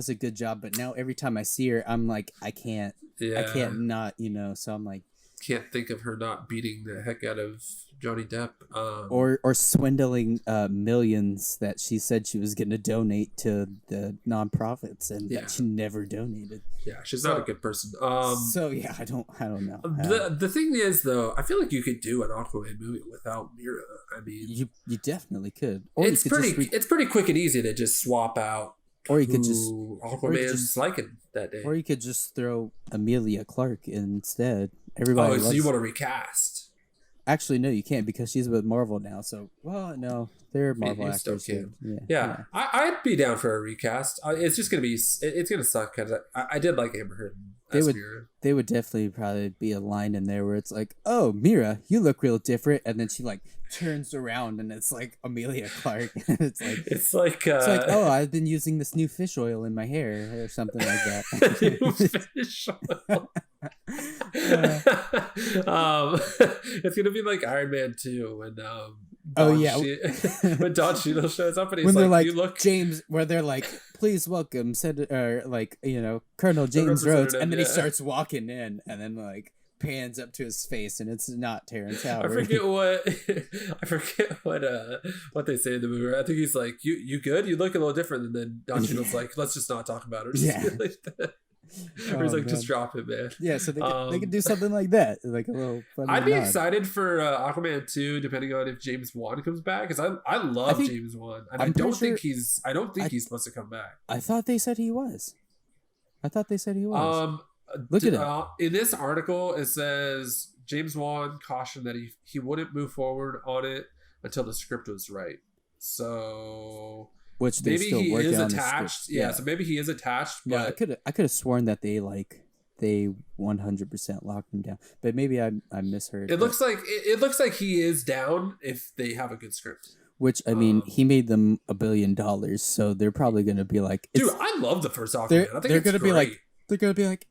a good job, but now every time I see her, I'm like, I can't not, so I'm like, can't think of her not beating the heck out of Johnny Depp, or swindling millions that she said she was going to donate to the nonprofits, and that she never donated. Yeah, she's not a good person. I don't know. The thing is, though, I feel like you could do an Aquaman movie without Mira. I mean, you definitely could. Or it's pretty quick and easy to just swap out. Or you could just Aquaman's liking that day. Or you could just throw Emilia Clarke instead. Everybody. So you want to recast? Actually, no, you can't, because she's with Marvel now. So, well, no, they're Marvel actors. Yeah. I'd be down for a recast. It's just gonna be. It's gonna suck because I did like Amber Heard. They would definitely probably be a line in there where it's like, "Oh, Mira, you look real different," and then she like turns around and it's like Emilia Clarke. it's like, oh, I've been using this new fish oil in my hair or something like that. New fish oil. It's gonna be like Iron Man 2 when when Don Cheadle shows up and he's like, you look James, where they're like, please welcome Colonel James Rhodes, and then he starts walking in and then like pans up to his face and it's not Terrence Howard. I forget what they say in the movie. I think he's like, you good? You look a little different, and then Don Cheadle's like, let's just not talk about it. Or he's like, just drop it, man. Yeah, so they could do something like that, like a little funny I'd be excited for Aquaman 2, depending on if James Wan comes back, because I love James Wan, and I don't think he's supposed to come back. I thought they said he was. I thought they said he was. Look at it. In this article, it says James Wan cautioned that he wouldn't move forward on it until the script was right. So which maybe he is attached. Yeah, so maybe he is attached. But yeah, I could have sworn that they 100% locked him down, but maybe I misheard. It looks like he is down if they have a good script. Which I mean, he made them $1 billion, so they're probably gonna be like, dude, I love the first Aquaman. I think they're gonna be like,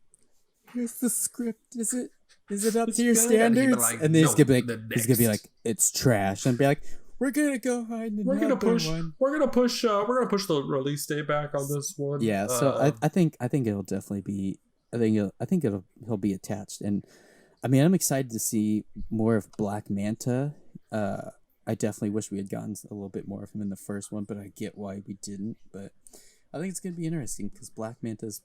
here's the script. Is it up to your standards? And then he's gonna be like, it's trash, and be like, we're gonna go hide. We're gonna push the release date back on this one. Yeah, so I think it'll definitely be. He'll be attached, and I mean, I'm excited to see more of Black Manta. I definitely wish we had gotten a little bit more of him in the first one, but I get why we didn't. But I think it's gonna be interesting because Black Manta's.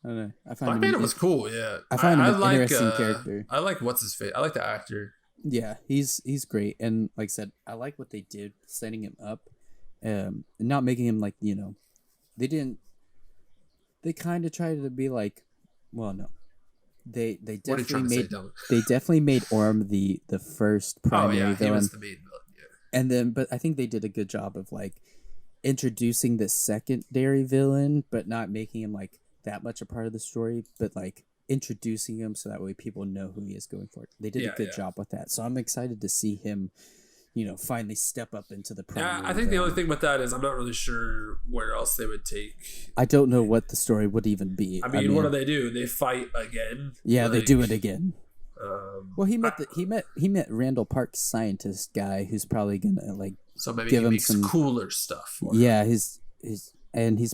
I don't know. Black Manta was cool. Yeah, I find him an interesting character. I like what's his face. I like the actor. Yeah, he's great, and like I said, I like what they did setting him up, not making him like they didn't. They kind of tried to be like, well, no, they definitely made Orm the first primary villain. He was the main villain. Yeah, and then but I think they did a good job of like introducing the secondary villain, but not making him like that much a part of the story, but like introducing him so that way people know who he is going for. They did a good job with that, so I'm excited to see him. Finally step up into the primary. Yeah, I think the only thing with that is I'm not really sure where else they would take. I don't know what the story would even be. I mean, what do? They fight again. Yeah, they do it again. Well, he met Randall Park's scientist guy, who's probably gonna like. So maybe give he makes some cooler stuff. Yeah, he's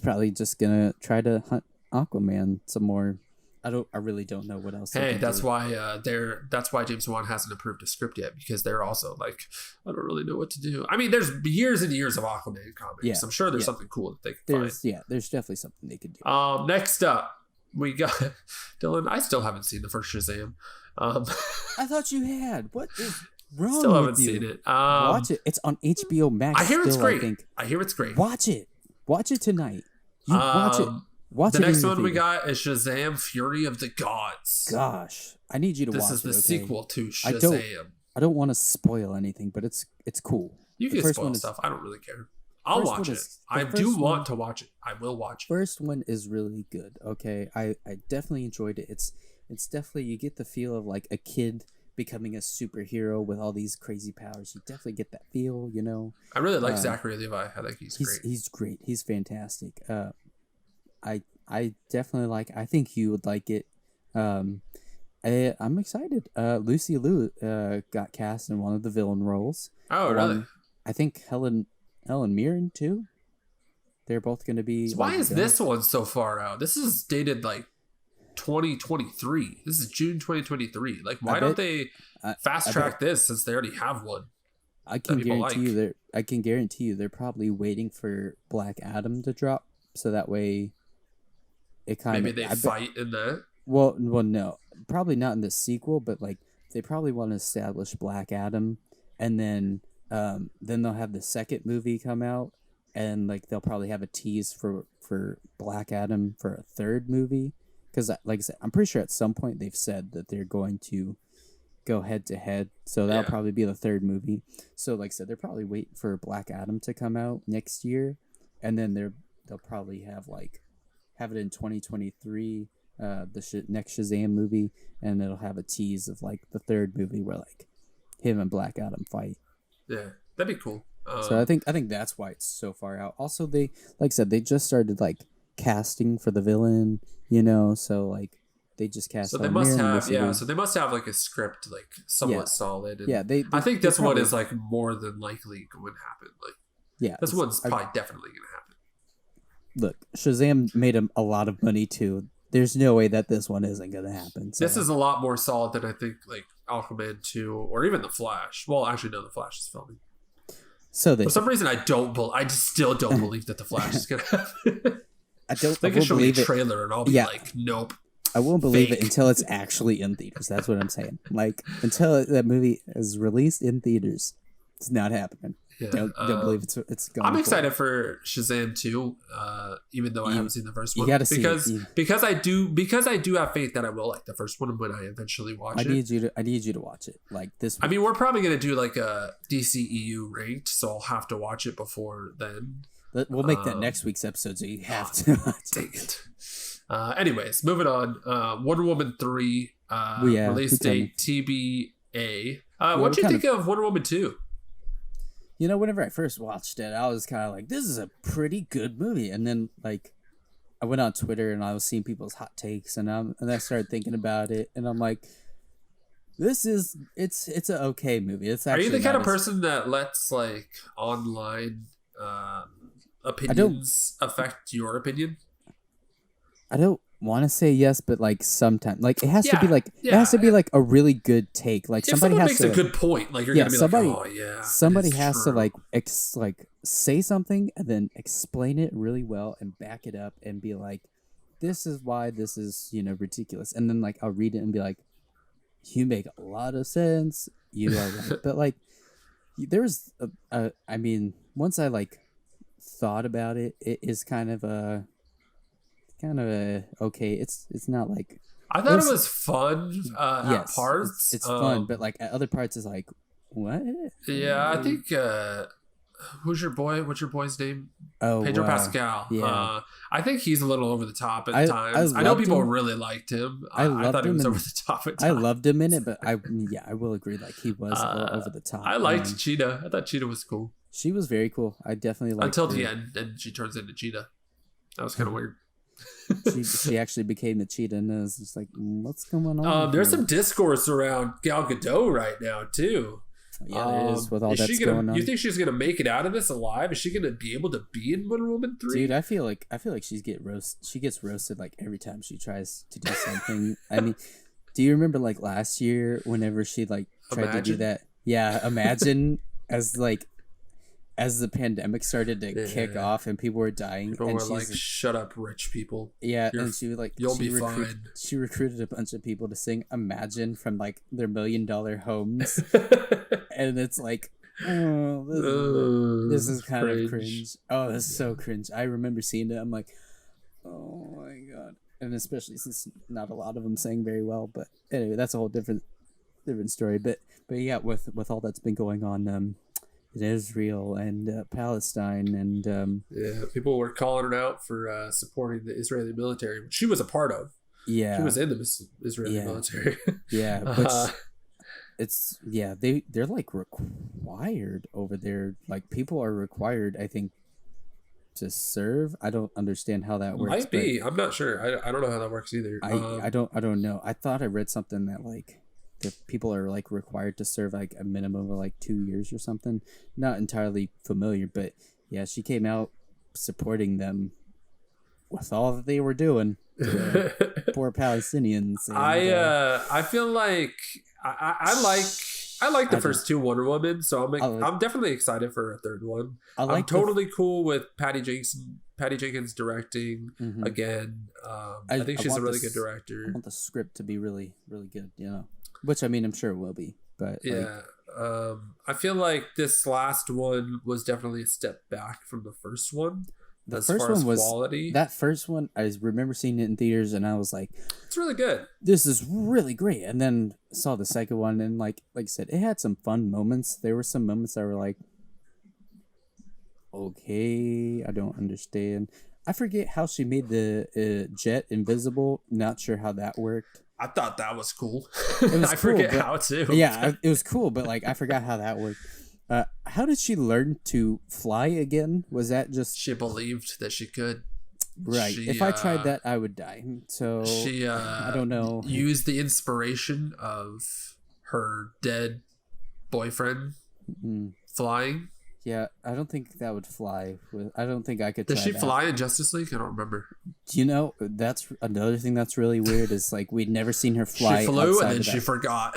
probably just gonna try to hunt Aquaman some more. I really don't know what else. Hey, that's why James Wan hasn't approved a script yet, because they're also like, I don't really know what to do. I mean, there's years and years of Aquaman comics. Yeah, I'm sure there's something cool that they can find. Yeah, there's definitely something they could do. Next up, we got Dylan. I still haven't seen the first Shazam. I thought you had. What is wrong? Still haven't seen it. Watch it. It's on HBO Max. I hear it's great. I hear it's great. Watch it. Watch it tonight. Watch it. The next one we got is Shazam! Fury of the Gods. Gosh, I need you to watch it. This is the sequel to Shazam. I don't want to spoil anything, but it's cool. You can spoil stuff. I don't really care. I'll watch it. I do want to watch it. I will watch it. First one is really good. Okay, I definitely enjoyed it. It's definitely, you get the feel of like a kid becoming a superhero with all these crazy powers. You definitely get that feel. I really like Zachary Levi. I think he's great. He's great. He's fantastic. I definitely I think you would like it. I'm excited. Lucy Liu got cast in one of the villain roles. Oh, really? I think Helen Mirren too. They're both going to be. So why is this one so far out? This is dated like 2023. This is June 2023. Like, why don't they fast track this since they already have one? I can guarantee you they're probably waiting for Black Adam to drop, so that way. Maybe they fight in that. Well, no, probably not in the sequel, but like they probably want to establish Black Adam, and then they'll have the second movie come out, and like they'll probably have a tease for Black Adam for a third movie, because like I said, I'm pretty sure at some point they've said that they're going to go head to head, so that'll probably be the third movie. So like I said, they're probably waiting for Black Adam to come out next year, and then they'll probably have it in 2023, the next Shazam movie, and it'll have a tease of like the third movie where like him and Black Adam fight. Yeah, that'd be cool. So I think that's why it's so far out. Also, they like I said, they just started like casting for the villain, so like they just cast. So they must have So they must have like a script like somewhat solid. And I think this one is like more than likely going to happen. Like this one's probably definitely going to happen. Look, Shazam made him a lot of money too. There's no way that this one isn't going to happen. So. This is a lot more solid than I think like Aquaman 2 or even The Flash. Well, actually, no, The Flash is filming. So for some reason, I just still don't believe that The Flash is going to happen. I don't think it show me a trailer and I'll be like, nope. I won't believe it until it's actually in theaters. That's what I'm saying. Like, until that movie is released in theaters, it's not happening. Don't believe it's gone. I'm excited for Shazam 2, even though I haven't seen the first one. Because I do have faith that I will like the first one when I eventually watch it. I need you to watch it like this week. I mean, we're probably gonna do like a DCEU ranked, so I'll have to watch it before then. We'll make that next week's episode, so you have to watch dang it. Anyways, moving on. Wonder Woman 3 release date TBA. What do you think of Wonder Woman 2? You know, whenever I first watched it, I was kind of like, this is a pretty good movie. And then, like, I went on Twitter and I was seeing people's hot takes, and I started thinking about it, and I'm like, it's an okay movie. It's actually. Are you the kind of person that lets, like, online opinions affect your opinion? I don't want to say yes, but like sometimes, like it has to be like it has to be like a really good take. Like if somebody has makes to a good point, like you're gonna be somebody, like, oh yeah, somebody has to like say something and then explain it really well and back it up and be like, this is why this is, you know, ridiculous. And then like I'll read it and be like, you make a lot of sense. You are right, but like there's I mean, once I like thought about it, it is kind of okay. It's not like I thought it was fun at parts. It's fun, but like at other parts is like what? Yeah, I think who's your boy? What's your boy's name? Oh, Pedro Pascal. Yeah. I think he's a little over the top at times. I know people really liked him. I thought he was over the top at times. I loved him in it, but I will agree, like he was a little over the top. I liked Cheetah. I thought Cheetah was cool. She was very cool. I definitely liked until the end, and she turns into Cheetah. That was kind of weird. she actually became a cheetah, and it was just like, what's going on? There's some discourse around Gal Gadot right now too. Yeah, there is with all that's going on. You think she's gonna make it out of this alive? Is she gonna be able to be in Wonder Woman 3? Dude, I feel like she gets roasted like every time she tries to do something. I mean, do you remember like last year whenever she like tried to do that? Yeah, Imagine as the pandemic started to kick off and people were dying, people were like, "Shut up, rich people." Yeah, and she was like, "You'll be fine." She recruited a bunch of people to sing "Imagine" from like their $1 million homes, and it's like, this is kind of cringe. Oh, this is so cringe. I remember seeing it. I'm like, oh my god, and especially since not a lot of them sang very well. But anyway, that's a whole different story. But yeah, with all that's been going on, in Israel and Palestine, and people were calling her out for supporting the Israeli military, which she was a part of. Yeah, she was in the Israeli military. Yeah, but they're like required over there. Like people are required, I think, to serve. I don't understand how that works. Might be. I'm not sure. I don't know how that works either. I don't know. I thought I read something that like the people are like required to serve like a minimum of like 2 years or something. Not entirely familiar, but yeah, she came out supporting them with all that they were doing to the poor Palestinians. And, I feel like I like the first two Wonder Woman, so I'm definitely excited for a third one. I'm totally cool with Patty Jenkins directing again. I think she's a really good director. I want the script to be really, really good, you know. Which I mean, I'm sure it will be, but yeah. I feel like this last one was definitely a step back from the first one. The first one was quality. That first one, I remember seeing it in theaters, and I was like, "It's really good. This is really great." And then saw the second one, and like I said, it had some fun moments. There were some moments that were like, "Okay, I don't understand." I forget how she made the jet invisible. Not sure how that worked. I thought that was cool. I forget how too. Yeah, it was cool, but like I forgot how that worked. How did she learn to fly again? Was that just she believed that she could? Right. If I tried that, I would die. So she, I don't know. Used the inspiration of her dead boyfriend flying. Yeah, I don't think that would fly. I don't think I could. Does she fly in Justice League? I don't remember. Do you know that's another thing that's really weird? Is like we'd never seen her fly. She flew and then she forgot.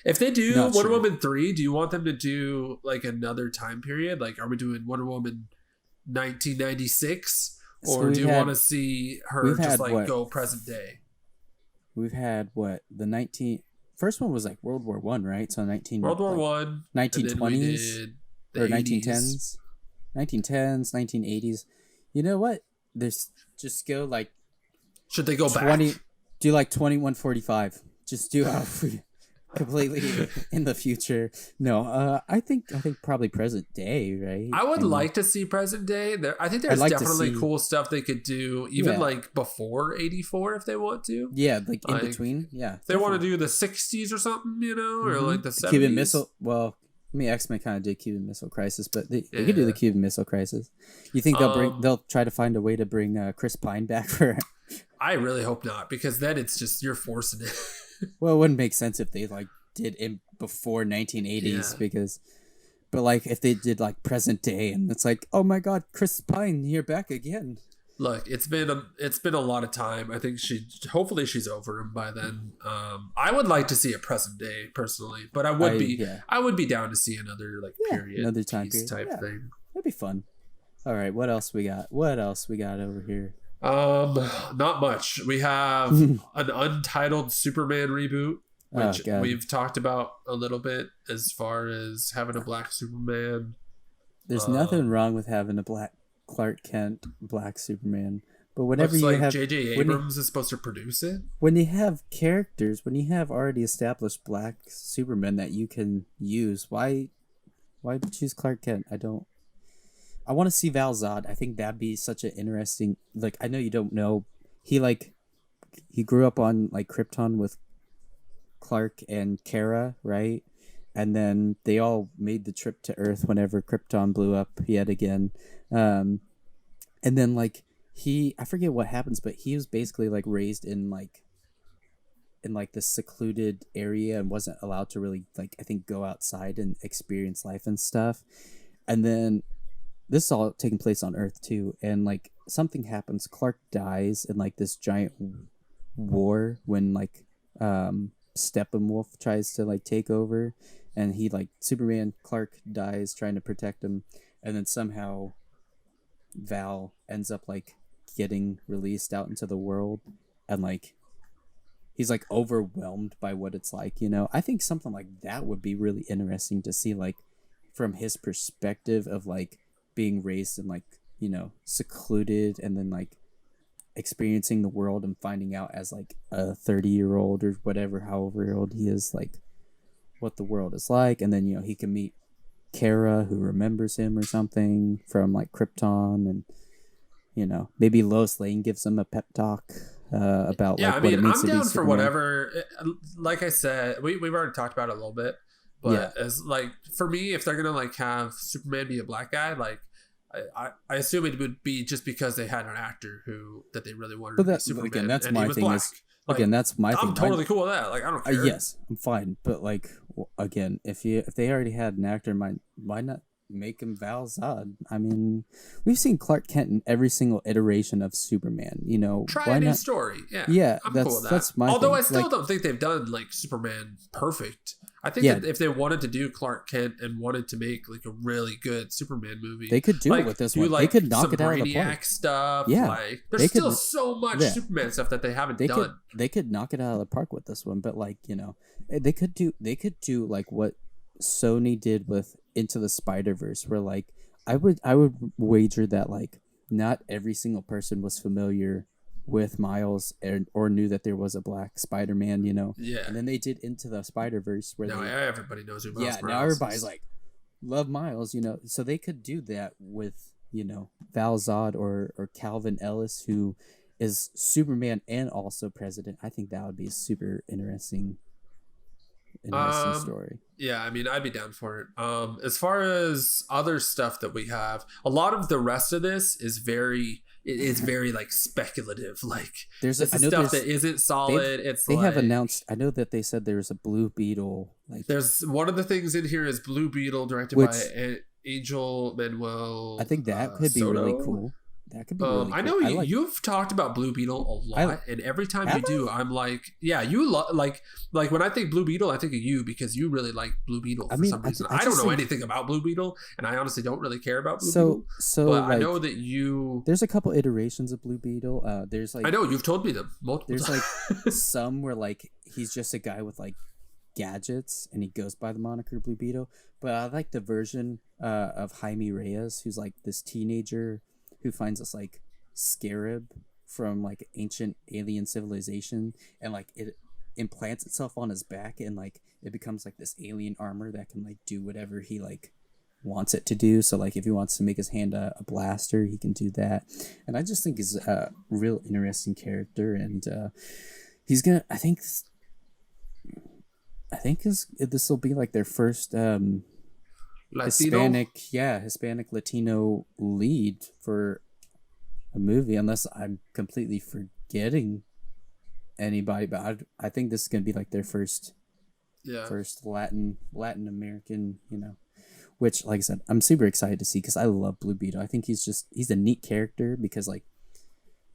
If they do Wonder Woman 3, do you want them to do like another time period? Like, are we doing Wonder Woman 1996, or do you want to see her just like go present day? We've had the first one was like World War I, right? So World War I, 1920s. the or 1910s. 1980s. You know what? There's just go like. Should they go 20, back? Do like 2145. Just do completely in the future. No, I think probably present day, right? I would like to see present day. I think there's definitely cool stuff they could do, even like before 84 if they want to. Yeah, like in between. Yeah, if they want to do the 60s or something, or like the 70s. Cuban Missile. Well, I mean, X-Men kind of did Cuban Missile Crisis, but they could do the Cuban Missile Crisis. You think they'll try to find a way to bring Chris Pine back for? I really hope not, because then it's just you're forcing it. Well, it wouldn't make sense if they like did it before 1980s but like if they did like present day and it's like, oh my God, Chris Pine, you're back again. Look, it's been a lot of time. I think hopefully she's over him by then. I would like to see a present day personally, but I would be down to see another like period, another time period type thing. That'd be fun. All right, what else we got over here? Not much. We have an Untitled Superman reboot, which we've talked about a little bit as far as having a black Superman. There's nothing wrong with having a black Clark Kent, black Superman, but whenever you have J.J. Abrams is supposed to produce it, when you have already established black Superman that you can use, why choose Clark Kent? I want to see Val Zod. I think that'd be such an interesting. Like, I know you don't know, he grew up on like Krypton with Clark and Kara, right? And then they all made the trip to Earth whenever Krypton blew up yet again. And then like I forget what happens, but he was basically like raised in this secluded area and wasn't allowed to really like, I think, go outside and experience life and stuff. And then this is all taking place on Earth too, and like something happens. Clark dies in like this giant war when like Steppenwolf tries to like take over, and Clark dies trying to protect him, and then somehow Val ends up like getting released out into the world, and like he's like overwhelmed by what it's like. I think something like that would be really interesting to see, like from his perspective of like being raised in like, secluded, and then like experiencing the world and finding out as like a 30-year-old or whatever, however old he is, like what the world is like. And then, he can meet Kara, who remembers him or something from like Krypton, and maybe Lois Lane gives him a pep talk about what it means to be Superman. I'm down for whatever. Like I said, we've already talked about it a little bit, but as like for me, if they're gonna like have Superman be a black guy, like I assume it would be just because they had an actor that they really wanted to be Superman. Again, that's my thing. That's my thing. I'm totally cool with that. Like, I don't care. Yes, I'm fine. But like, again, if they already had an actor, why not make him Val Zod? I mean, we've seen Clark Kent in every single iteration of Superman. Try a new story. Yeah, I'm cool with that. That's my Although thing. I still don't think they've done like Superman perfect. I think that if they wanted to do Clark Kent and wanted to make like a really good Superman movie, they could do it with this one. They could knock it out of the park. Stuff. Yeah, like there's still so much Superman stuff that they haven't done. They could knock it out of the park with this one, but like they could do like what Sony did with Into the Spider-Verse, where like I would wager that like not every single person was familiar with Miles or knew that there was a black Spider-Man, Yeah. And then they did Into the Spider-Verse where everybody knows who Miles Morales now everybody's like love Miles, so they could do that with, Val Zod or Calvin Ellis, who is Superman and also president. I think that would be a super interesting story. Yeah, I mean, I'd be down for it. As far as other stuff that we have, a lot of the rest of this is very like speculative. Like there's stuff that isn't solid. They have announced. I know that they said there's a Blue Beetle. Like there's one of the things in here is Blue Beetle, directed by Angel Manuel. I think that could be really cool. That could be really cool. I know you've talked about Blue Beetle a lot, and every time you do, I'm like, yeah, you like when I think Blue Beetle, I think of you because you really like Blue Beetle for some reason. I don't know anything about Blue Beetle, and I honestly don't really care about Blue Beetle. But like, I know that you. There's a couple iterations of Blue Beetle. There's like I know you've told me them multiple. There's like some where like he's just a guy with like gadgets, and he goes by the moniker Blue Beetle. But I like the version of Jaime Reyes, who's like this teenager who finds this like scarab from like ancient alien civilization, and like it implants itself on his back, and like it becomes like this alien armor that can like do whatever he like wants it to do. So like if he wants to make his hand a blaster, he can do that. And I just think he's a real interesting character, and he's gonna I think this will be like their first Hispanic Latino lead for a movie, unless I'm completely forgetting anybody. But I think this is gonna be like their first Latin American, which, like I said, I'm super excited to see, because I love Blue Beetle. I think he's a neat character, because like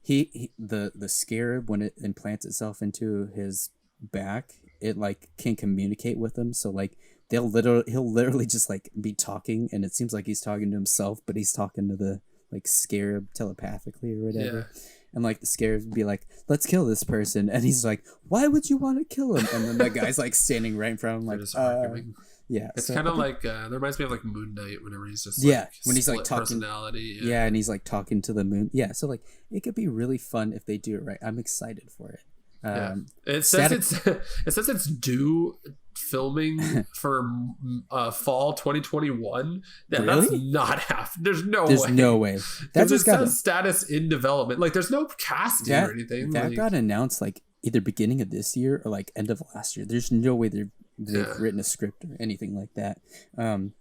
the scarab, when it implants itself into his back, it like can communicate with them. So like he'll literally just like be talking, and it seems like he's talking to himself, but he's talking to the like scarab telepathically or whatever. Yeah. And like the scarab would be like, let's kill this person, and he's like, why would you want to kill him? And then the guy's like standing right in front of him, like yeah, it's kind of like that reminds me of like Moon Knight, whenever he's just when he's like talking personality, and he's like talking to the moon. So like it could be really fun if they do it right. I'm excited for it. It says it's due filming for fall 2021. Really? That's not happening. There's no way. That just says status in development. Like there's no casting or anything. That got announced like either beginning of this year or like end of last year. There's no way they've written a script or anything like that.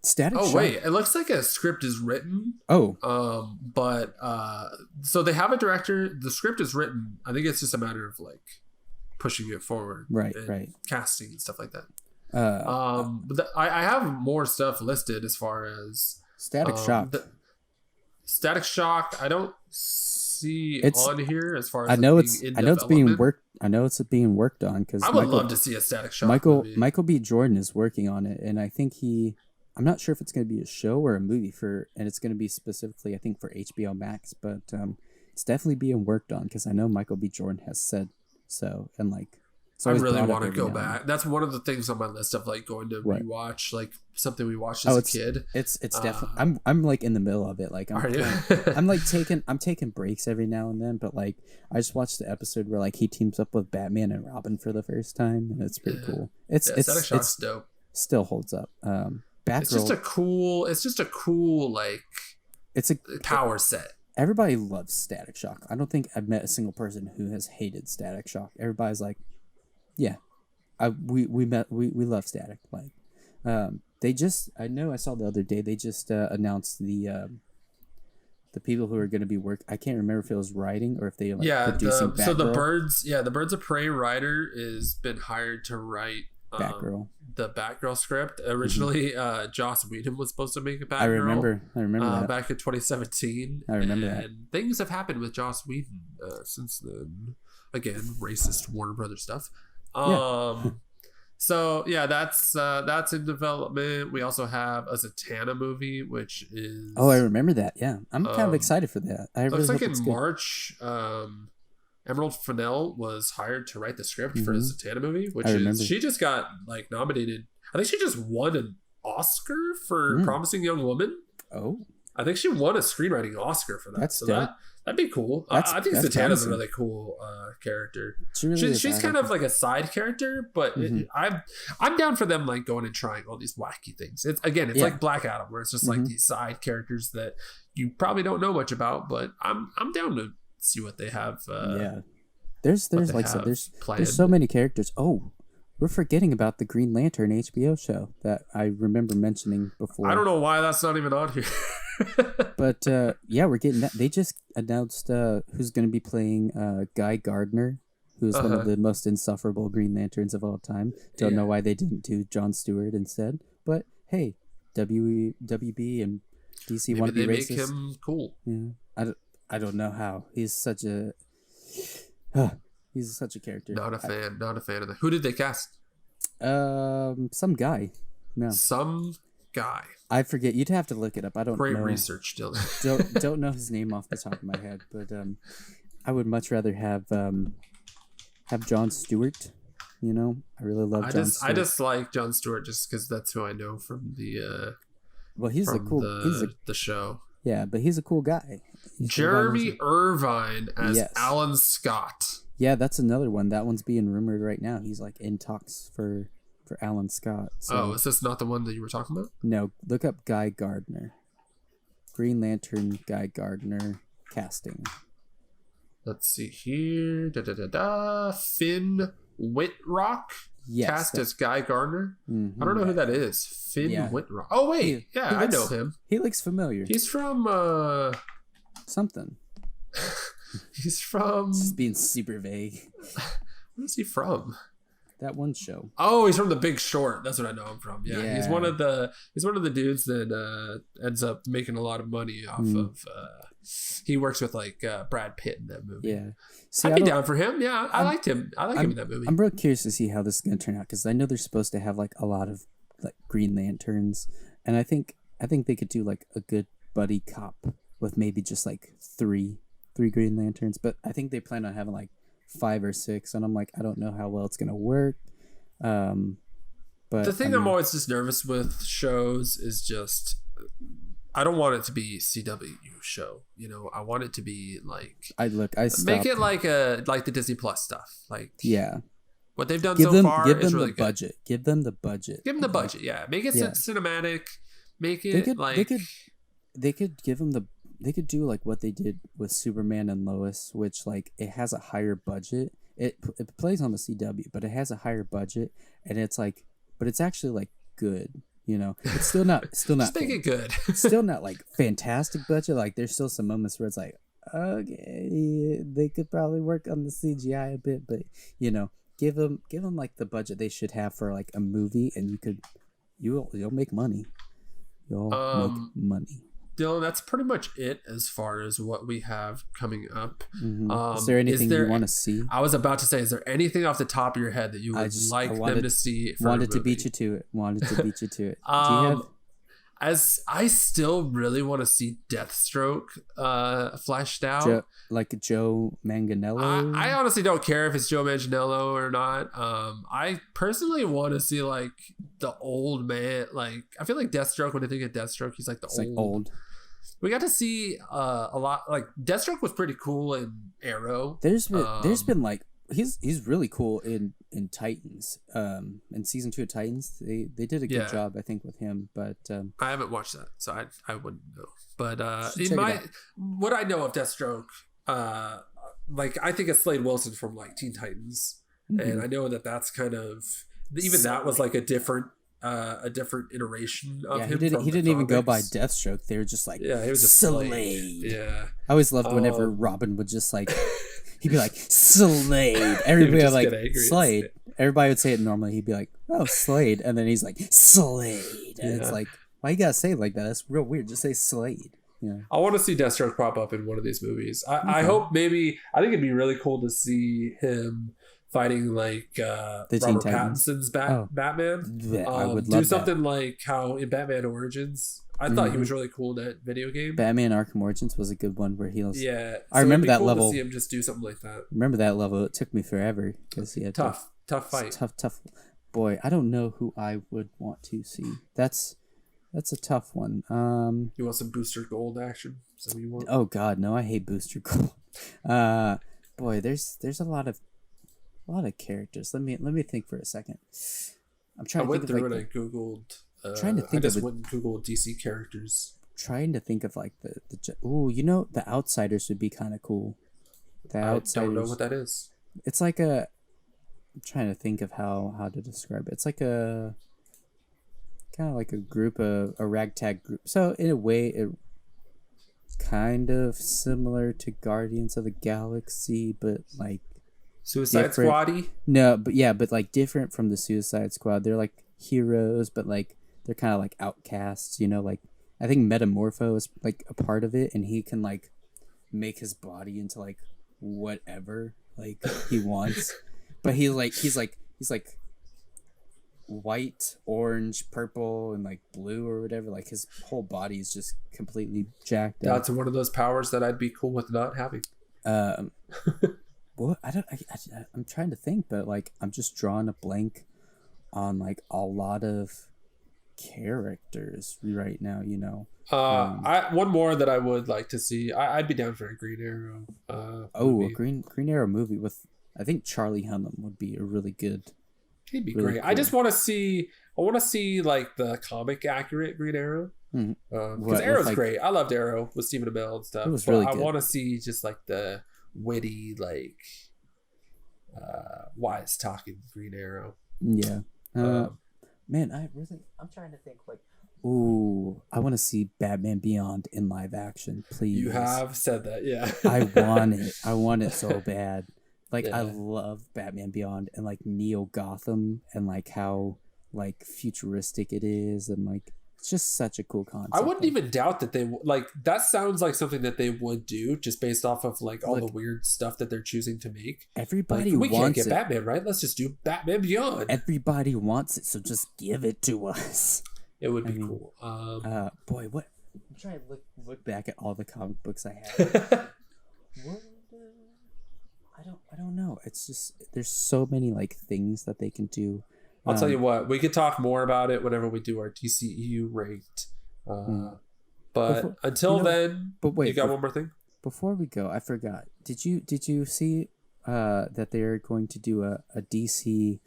Static Shock. Wait, it looks like a script is written. But so they have a director. The script is written. I think it's just a matter of like pushing it forward, right, casting and stuff like that. But I have more stuff listed as far as Static Shock. Static Shock, I don't see on here as far as I know it's being worked. I know it's being worked on, because I would love to see a Static Shock movie. Michael B. Jordan is working on it, and I think I'm not sure if it's going to be a show or a movie and it's going to be specifically, I think, for HBO Max, but it's definitely being worked on, because I know Michael B. Jordan has said so, and like I really want to go back. That's one of the things on my list of like going to rewatch, like something we watched as a kid. It's definitely I'm like in the middle of it. Like I'm like taking breaks every now and then, but like I just watched the episode where like he teams up with Batman and Robin for the first time, and it's pretty cool. It's dope. Still holds up. Batgirl. It's just a cool like it's a power set. Everybody loves Static Shock. I don't think I've met a single person who has hated Static Shock. Everybody's like, yeah, we love Static. Like, I saw the other day they just announced the people who are going to be I can't remember if it was writing or if they producing Batgirl. So the Birds of Prey writer has been hired to write Batgirl. The Batgirl script. Originally, Joss Whedon was supposed to make a Batgirl. I remember that. Back in 2017. I remember that. And things have happened with Joss Whedon since then. Again, racist Warner Brothers stuff. So yeah, that's in development. We also have a Zatanna movie, which is I remember that. Yeah, I'm kind of excited for that. Looks like in March. Emerald Fennell was hired to write the script for a Zatanna movie, which she just got like nominated. I think she just won an Oscar for Promising Young Woman. Oh, I think she won a screenwriting Oscar for that. That'd be cool. I think Zatanna's a really cool character. She's kind of like a side character, but I'm down for them like going and trying all these wacky things. It's like Black Adam, where it's just like these side characters that you probably don't know much about, but I'm down to see what they have. There's like there's so many characters. Oh, we're forgetting about the Green Lantern HBO show that I remember mentioning before. I don't know why that's not even on here. But we're getting that. They just announced who's going to be playing Guy Gardner, who's one of the most insufferable Green Lanterns of all time. Don't know why they didn't do Jon Stewart instead. But hey, WB and DC want to be racist. Maybe they make him cool. Yeah, I don't know how. He's such a character. Not a fan of that. Who did they cast? Some guy. No. Some guy. I forget. You'd have to look it up. I don't know. Great research, Dylan. don't know his name off the top of my head, but I would much rather have Jon Stewart You know, I really love Jon Stewart. I just like Jon Stewart just because that's who I know from the well, he's a cool the show. Yeah, but he's a cool guy. Jeremy Irvine as Alan Scott. Yeah, that's another one. That one's being rumored right now. He's like in talks for Alan Scott. So. Is this not the one that you were talking about? No, look up Guy Gardner. Green Lantern Guy Gardner casting. Let's see here. Finn Whitrock cast as Guy Gardner. Mm-hmm. I don't know who that is. Finn Whitrock. Oh wait, I know him. He looks familiar. He's from something. He's from. Just being super vague. Where is he from? That one show. Oh, he's from The Big Short. That's what I know him from. Yeah. He's one of the dudes that ends up making a lot of money off of. He works with like Brad Pitt in that movie. Yeah, I'd be down for him. Yeah, I liked him. I like him in that movie. I'm real curious to see how this is gonna turn out because I know they're supposed to have like a lot of like Green Lanterns, and I think they could do like a good buddy cop with maybe just like three Green Lanterns, but I think they plan on having like 5 or 6, and I'm like, I don't know how well it's gonna work. But the thing I'm always just nervous with shows is just I don't want it to be CW show. You know, I want it to be like make it like the Disney Plus stuff. Like what they've done so far is really good. Budget. Give them the budget. Give them the budget. Yeah, make it cinematic. Make it they could give them the. They could do like what they did with Superman and Lois, which like it has a higher budget. It plays on the CW, but it has a higher budget, and it's like, but it's actually like good. You know, it's still not Just make it good. It's still not like fantastic budget. Like there's still some moments where it's like, okay, they could probably work on the CGI a bit, but you know, give them like the budget they should have for like a movie, and you'll make money. You'll make money. Dylan, that's pretty much it as far as what we have coming up. Mm-hmm. Is there anything you want to see? I was about to say, is there anything off the top of your head that you would like them to see? Wanted to beat you to it. Do you have? As I still really want to see Deathstroke fleshed out, like Joe Manganiello. I honestly don't care if it's Joe Manganiello or not. I personally want to see like the old man. Like I feel like Deathstroke. When I think of Deathstroke, he's like old. We got to see a lot. Like Deathstroke was pretty cool in Arrow. There's been like he's really cool in Titans. In season 2 of Titans, they did a good job, I think, with him. But I haven't watched that, so I wouldn't know. But what I know of Deathstroke, like I think it's Slade Wilson from like Teen Titans, and I know that's kind of that was like a different iteration of him. He didn't even go by Deathstroke. They were just like, he was just Slade. Yeah, I always loved whenever Robin would just like. He'd be like, Slade. Everybody would like, Slade. Everybody would say it normally. He'd be like, oh, Slade. And then he's like, Slade. And it's like, why you gotta say it like that? That's real weird. Just say Slade. Yeah. I want to see Deathstroke pop up in one of these movies. I hope I think it'd be really cool to see him fighting like Robert Pattinson's Batman. Yeah, I would love do something like how in Batman Origins. I thought he was really cool in that video game. Batman Arkham Origins was a good one where he was. Yeah, I remember that level. To see him just do something like that. Remember that level? It took me forever because he had tough fight. Tough. Boy, I don't know who I would want to see. That's a tough one. You want some Booster Gold action? Is that what you want? Oh God, no! I hate Booster Gold. Boy, there's a lot of characters. Let me think for a second. I'm trying. I went through and I googled. Trying to think I just went and googled DC characters. Trying to think of like the Outsiders would be kind of cool. I don't know what that is. It's like I'm trying to think of how to describe it. It's like a kind of like a ragtag group. So in a way, it's kind of similar to Guardians of the Galaxy, but like Suicide Squad-y? No, but like different from the Suicide Squad. They're like heroes, but like they're kind of like outcasts, you know, like I think Metamorpho is like a part of it, and he can like make his body into like whatever like he wants. But he's like white, orange, purple, and like blue or whatever. Like his whole body is just completely jacked up. That's one of those powers that I'd be cool with not having. What I don't. I'm trying to think, but like I'm just drawing a blank on like a lot of characters right now. One more that I would like to see. I'd be down for a Green Arrow. A Green Arrow movie with I think Charlie Hunnam would be a really good. He'd be really great. Cool. I just want to see. I want to see like the comic accurate Green Arrow. Because Arrow's great. I loved Arrow with Stephen Amell and stuff. It was really good. I want to see just like the witty, like wise talking Green Arrow. Yeah. Man, I'm trying to think like, ooh, I want to see Batman Beyond in live action, please. You have said that, yeah. I want it. I want it so bad. Like, I love Batman Beyond and like Neo Gotham and like how like futuristic it is and like it's just such a cool concept. I wouldn't even doubt that they like that. Sounds like something that they would do just based off of like all the weird stuff that they're choosing to make. Everybody like, we wants can't get Batman, right? Let's just do Batman Beyond. Everybody wants it, so just give it to us. It would be cool. Boy, what? I'm trying to look back at all the comic books I have. I don't know. It's just there's so many like things that they can do. I'll tell you what, we could talk more about it whenever we do our DCEU ranked. But until then, wait, you got one more thing? Before we go, I forgot. Did you see that they're going to do a DC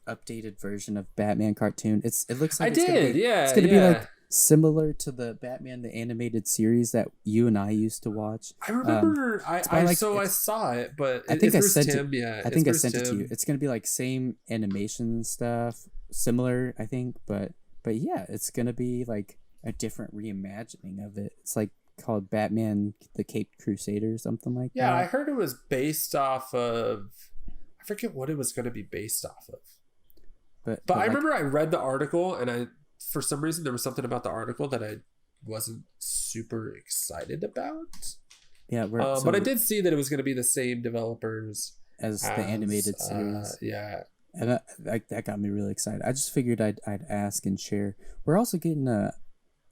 updated version of Batman cartoon? It looks like it's gonna be like similar to the Batman the animated series that you and I used to watch. I remember I saw it, but I think I sent it to you. It's gonna be like same animation stuff, similar, I think, but yeah, it's gonna be like a different reimagining of it. It's like called Batman the Caped Crusader or something like that. Yeah, I heard it was based off of I forget what it was gonna be based off of. But I remember I read the article and for some reason there was something about the article that I wasn't super excited about. Yeah, but I did see that it was going to be the same developers as the animated series. Yeah, and that got me really excited. I just figured I'd ask and share. We're also getting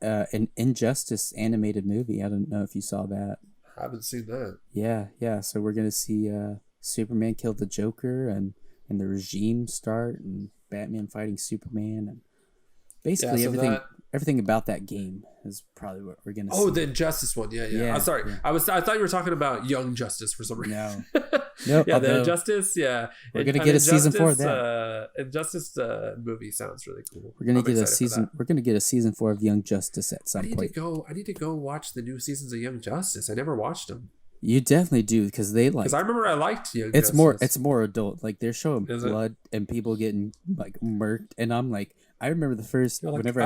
an Injustice animated movie. I don't know if you saw that. I haven't seen that. Yeah. So we're gonna see Superman kill the Joker and the regime start and Batman fighting Superman and basically everything about that game is probably what we're gonna see. Oh, the Injustice one, yeah. I'm sorry, yeah. I thought you were talking about Young Justice for some reason. No, the Injustice, yeah. We're gonna get a season 4 of that. Injustice movie sounds really cool. We're gonna get a season. We're gonna get a season 4 of Young Justice at some point. I need to go watch the new seasons of Young Justice. I never watched them. You definitely do because I remember I liked Young Justice. It's more adult. Like they're showing blood and people getting like murked, and I'm like. I remember the first whenever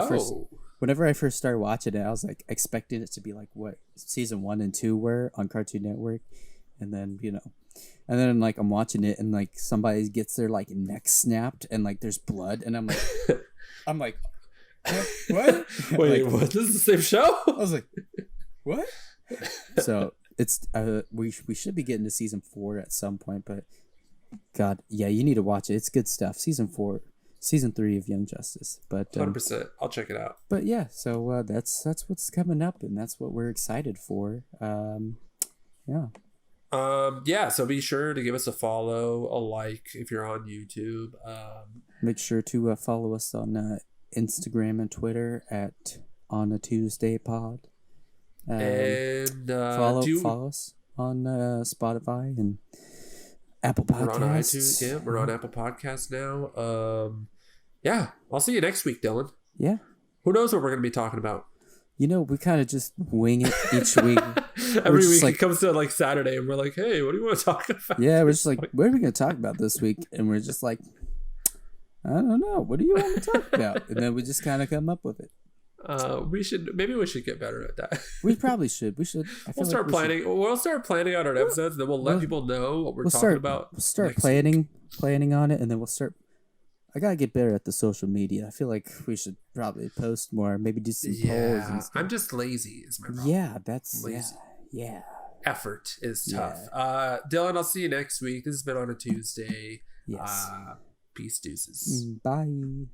I first started watching it, I was like expecting it to be like what season 1 and 2 were on Cartoon Network, and then like I'm watching it and like somebody gets their like neck snapped and like there's blood and I'm like what? Wait, what? This is the same show? I was like, what? So it's we should be getting to season 4 at some point, but God, yeah, you need to watch it. It's good stuff. Season 3 of Young Justice, but 100%. I'll check it out. But yeah, so that's what's coming up, and that's what we're excited for. So be sure to give us a follow, a like if you're on YouTube. Make sure to follow us on Instagram and Twitter at On a Tuesday Pod. And follow us on Spotify and Apple Podcasts. We're on iTunes. Yeah, we're on Apple Podcasts now. I'll see you next week, Dylan. Yeah. Who knows what we're going to be talking about? We kind of just wing it each week. Every week it comes to like Saturday and we're like, hey, what do you want to talk about? Yeah, we're just like, what are we going to talk about this week? And we're just like, I don't know. What do you want to talk about? And then we just kind of come up with it. We should get better at that. We probably should. We should. We'll start planning out our episodes. Then we'll let people know what we're talking about. We'll start planning on it, and then we'll start. I gotta get better at the social media. I feel like we should probably post more. Maybe do some polls. And stuff. I'm just lazy. Is my problem. Yeah, that's lazy. Yeah. Effort is tough. Yeah. Dylan, I'll see you next week. This has been On a Tuesday. Yes. Peace, deuces. Bye.